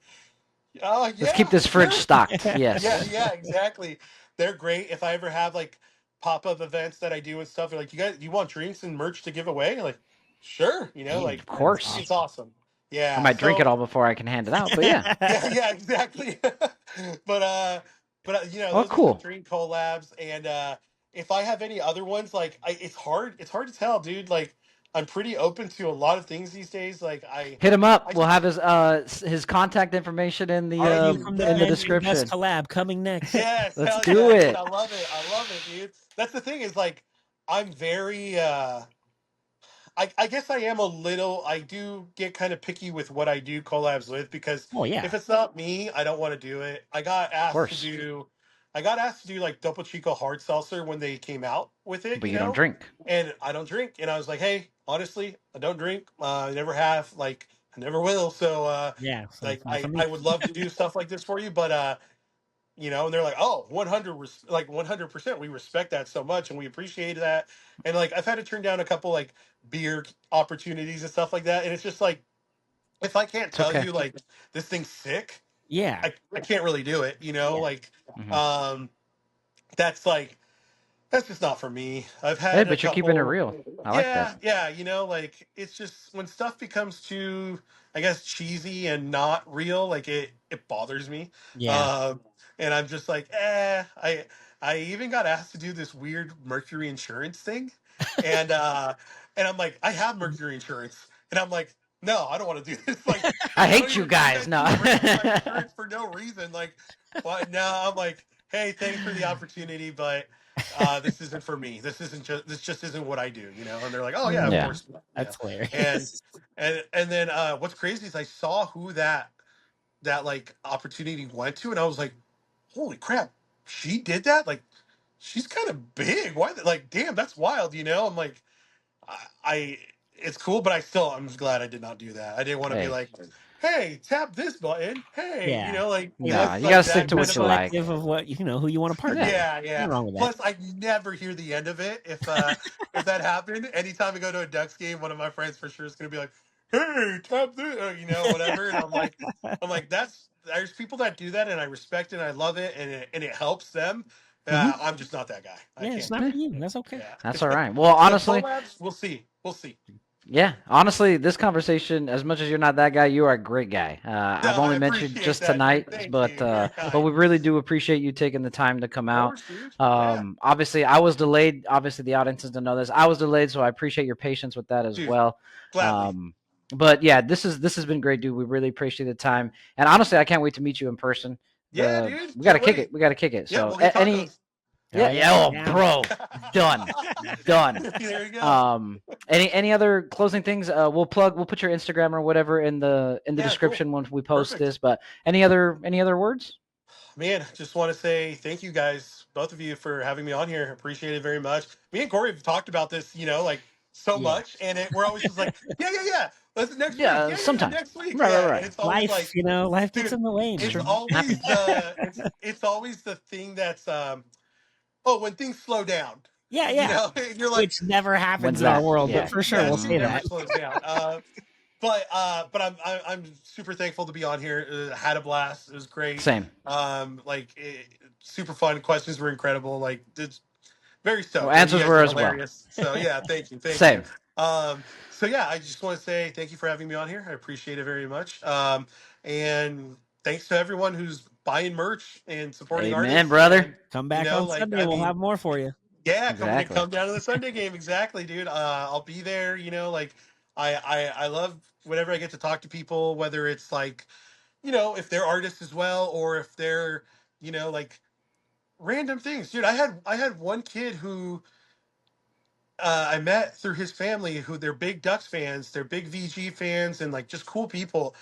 Let's keep yeah, this fridge sure. stocked. Yeah, Yes. yeah, exactly. They're great. If I ever have like pop-up events that I do and stuff, they're like, you want drinks and merch to give away? Like, sure, Hey, like of That's course. it's awesome. awesome. I Yeah. might drink it So all before I can hand it out, but yeah. yeah, yeah, exactly. but Oh, those are some cool. dream collabs, and if I have any other ones, like it's hard to tell, dude. Like I'm pretty open to a lot of things these days. Like Hit him I up. We'll just have his contact information are Review you from the in the bench and Gus description. collab coming next. Yes, Let's hell do yeah, dude. it. I love it, dude. That's the thing is like I'm very I guess I am a little I do get kind of picky with what I do collabs with because Oh yeah, if it's not me, I don't want to do it. Of course. I got asked to do like Topo Chico hard seltzer when they came out with it, But you don't drink. and I don't drink. And I was like, hey, honestly, I don't drink. I never have, like I never will. So yeah. So like it's not for I me. would love to do stuff like this for you, but and they're like, oh, 100%, we respect that so much and we appreciate that. And like I've had to turn down a couple like beer opportunities and stuff like that, and it's just like if I can't It's tell okay. you like this thing's sick, Yeah. I can't really do it, Yeah. like Hmm. um that's like that's just not for me. I've Hey, had a but you're keeping it couple. real. I like that. Yeah, yeah, like it's just when stuff becomes too, I guess, cheesy and not real, like it bothers me. Yeah. Um, and I'm just like, I even got asked to do this weird Mercury insurance thing, and I'm like, I have Mercury insurance, and I'm like, no, I don't want to do this. Like, I I don't hate you even need guys. that No. 2 grand for my insurance for no reason. Like, but now I'm like, hey, thanks for the opportunity, but this isn't for me. This just isn't what I do, you know. And they're like, oh yeah, of Yeah. course, you know. That's And hilarious. and then what's crazy is I saw who that like opportunity went to, and I was like, holy crap, she did that. Like, she's kind of big. Why? Like, damn, that's wild. You know, I'm like, I it's cool, but I'm glad I did not do that. I didn't want to be Hey. like, hey, tap this button. Hey, you Yeah. know, like Yeah. Nah, that's you gotta like stick that to Be kind what of you a like. selective of what who you want to partner Yeah. with. yeah, yeah. Nothing wrong with that. Plus, I never hear the end of it. If that happened, anytime I go to a Ducks game, one of my friends for sure is gonna be like, "Hey, tap this," you know, whatever. And I'm like, there's people that do that, and I respect it, and I love it, and it helps them. Hmm. I'm just not that guy. I Yeah, it's can't not do for Yeah, it. you. That's okay. that's all Yeah. right. Well, So honestly, collabs, we'll see. We'll see. yeah, honestly, this conversation, as much as you're not that guy, you are a great guy. No, I've I only met you appreciate just that, dude. tonight, Thank but you. Very we kind. really do appreciate you taking the time to come Of out. course, dude. Yeah, Obviously, I was delayed. Obviously, the audience doesn't know this. I was delayed, so I appreciate your patience with that as dude. well. Gladly. Um, but yeah, this has been great, dude. We really appreciate the time, and honestly, I can't wait to meet you in person. Yeah, dude. We got to Can't kick it. wait. We got to kick it. Yeah, So we'll get any tacos. Oh yeah, yeah, yeah, I'm oh, down. bro, done, done. There you go. Any other closing things? We'll put your Instagram or whatever in the Yeah, cool. description once we post Perfect. this. But any other words? Man, just want to say thank you guys, both of you, for having me on here. Appreciate it very much. Me and Corey have talked about this, you know, like so Yeah. much, and we're always just like, yeah, yeah, yeah. Let's next week. Yeah, Yeah, yeah, yeah, sometime. next week. Right, right, Yeah, and right. it's always Life, like, life gets dude, in the way, It's it's true. man. Happens. always it's always the thing that's oh, when things slow down, Yeah, you yeah. know, you're like, Which never happens When's in our that? world, but Yeah. for sure we'll yes, it say never Hmm. that. slows down. But I'm super thankful to be on here. Had a blast. It was great. Same. Like super fun. Questions were incredible. Like it's very Well, stoked. Like you answers guys were are as well. hilarious. So yeah, thank you. Same. So yeah, I just want to say thank you for having me on here. I appreciate it very much. And thanks to everyone who's buying merch and supporting Amen, artists. brother. And Come back on like Sunday, I we'll mean, have more for you. yeah, Exactly. come down to the Sunday game. Exactly, dude. I'll be there. You know, like I love whenever I get to talk to people, whether it's like, you know, if they're artists as well, or if they're, you know, like random things, dude. I had one kid who I met through his family, who they're big Ducks fans, they're big VG fans, and like just cool people.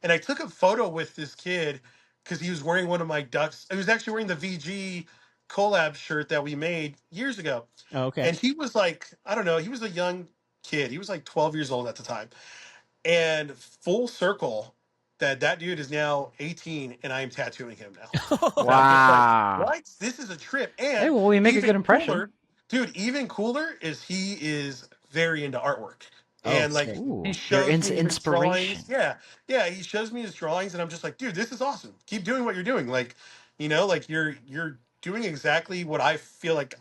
And I took a photo with this kid because he was wearing one of my Ducks. He was actually wearing the VG collab shirt that we made years ago. Oh, okay. And he was like, I don't know, he was a young kid. He was like 12 years old at the time. And full circle, that dude is now 18, and I am tattooing him now. And I'm just like, Wow. what? This is a trip. Hey, And well, we make a good even impression. cooler, dude, even cooler is he is very into artwork. Oh, And like sick. he Ooh, your shows me his drawings. inspiration. Yeah. Yeah. He shows me his drawings, and I'm just like, dude, this is awesome. Keep doing what you're doing. Like, you know, like you're doing exactly what I feel like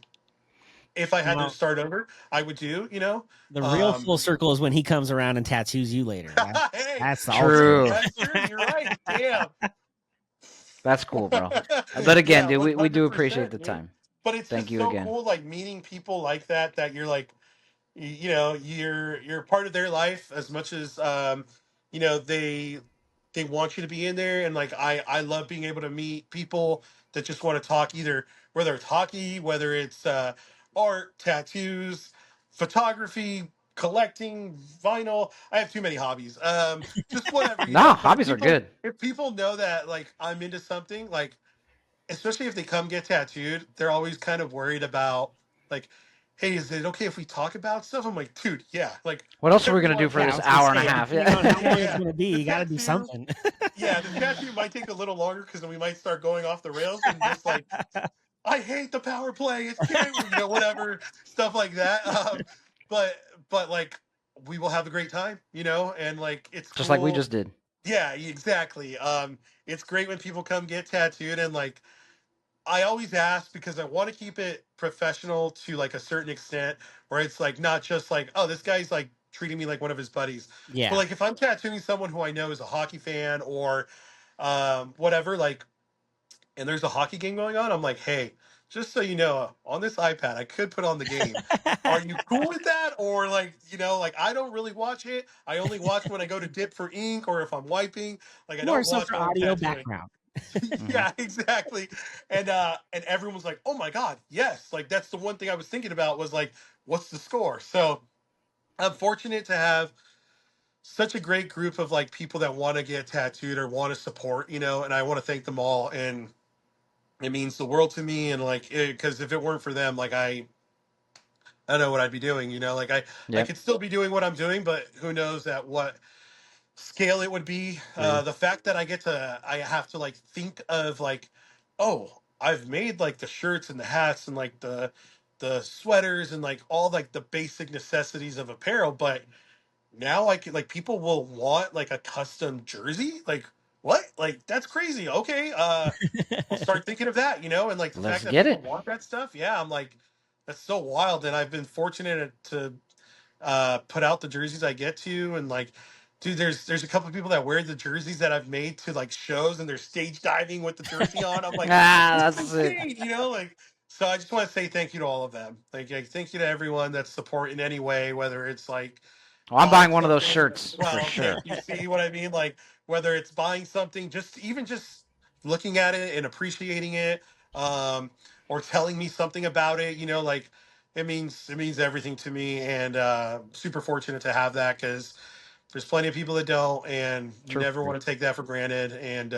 if I had to Well, start over, I would do, you know? the real Um full circle is when he comes around and tattoos you later. hey, That's the ultimate. True. that's true. You're right. Damn. That's cool, bro. But again, Yeah, dude, we do appreciate 100%, the dude. time. But it's Thank just you so again. cool, like meeting people like that. That you're like, you know, you're part of their life as much as you know, they want you to be in there. And like I love being able to meet people that just want to talk, either whether it's hockey, whether it's art, tattoos, photography, collecting vinyl. I have too many hobbies. Just whatever, you Nah, know. But hobbies are good. if people know that like I'm into something, like especially if they come get tattooed, they're always kind of worried about like, hey, is it okay if we talk about stuff? I'm like, dude, yeah, like What else are we whatever you gonna do want to for Yeah, I this do. was gonna hour and a say, Yeah, half? depending on how Yeah. yeah, long it's yeah. gonna be, The you got to do tattoo, something. yeah, the tattoo might take a little longer because then we might start going off the rails and just like, I hate the power play. It's killing, you know, whatever stuff like that. But like we will have a great time, you know, and like it's Just like we cool. just did. Yeah, exactly. It's great when people come get tattooed, and like I always ask because I want to keep it professional to like a certain extent, where it's like not just like, oh, this guy's like treating me like one of his buddies. But Yeah. like if I'm tattooing someone who I know is a hockey fan or whatever, like, and there's a hockey game going on, I'm like, hey, just so you know, on this iPad, I could put on the game. Are you cool with that? Or like, like I don't really watch it. I only watch when I go to dip for ink or if I'm wiping. Like I More don't so watch for while I'm audio tattooing. background. Yeah, exactly. And everyone was like, "Oh my god, yes!" Like that's the one thing I was thinking about was like, what's the score? So I'm fortunate to have such a great group of like people that want to get tattooed or want to support, and I want to thank them all. And it means the world to me. And like, because if it weren't for them, like I don't know what I'd be doing. Like I Yep. could still be doing what I'm doing, but who knows at what scale it would be. True. The fact that I have to like think of like, oh, I've made like the shirts and the hats and like the sweaters and like all like the basic necessities of apparel, but now I can like people will want like a custom jersey. Like what? Like that's crazy. Okay, I'll start thinking of that. And like the Let's fact that get people it. want that stuff. Yeah, I'm like, that's so wild. And I've been fortunate to put out the jerseys I get to, and like, dude, there's a couple of people that wear the jerseys that I've made to like shows, and they're stage diving with the jersey on. I'm like, Ah, this is that's it. insane, like. So I just want to say thank you to all of them. Like thank you to everyone that's support in any way, whether it's like Well, I'm buying buying one of those something. shirts for Well, okay, sure. you see what I mean? Like whether it's buying something, just looking at it and appreciating it, or telling me something about it. Like it means everything to me, and super fortunate to have that because there's plenty of people that don't, and True. never want to take that for granted. And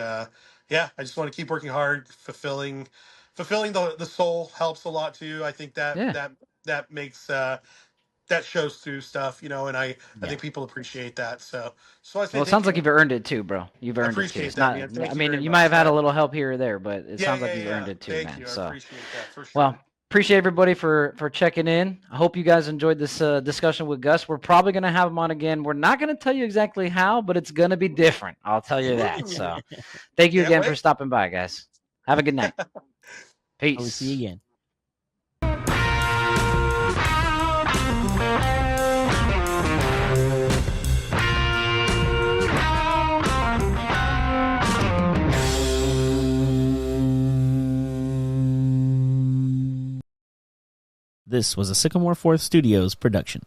yeah, I just want to keep working hard, fulfilling the soul helps a lot too. I think that Yeah. that makes that shows through stuff, and I Yeah. think people appreciate that. So I say Well, it thank sounds like you. you've earned it too, bro. You've I earned it too. appreciate It's that, not. man. I Thank you mean, very you might have much. had a little help here or there, but it Yeah, sounds like yeah, you've yeah. earned it too, Thank man. you. I So, appreciate that for well, sure. appreciate everybody for checking in. I hope you guys enjoyed this discussion with Gus. We're probably gonna have him on again. We're not gonna tell you exactly how, but it's gonna be different. I'll tell you that. So, Ooh, thank you can't again for wait. stopping by, guys. Have a good night. I will see you Peace. again. This was a Sycamore Fourth Studios production.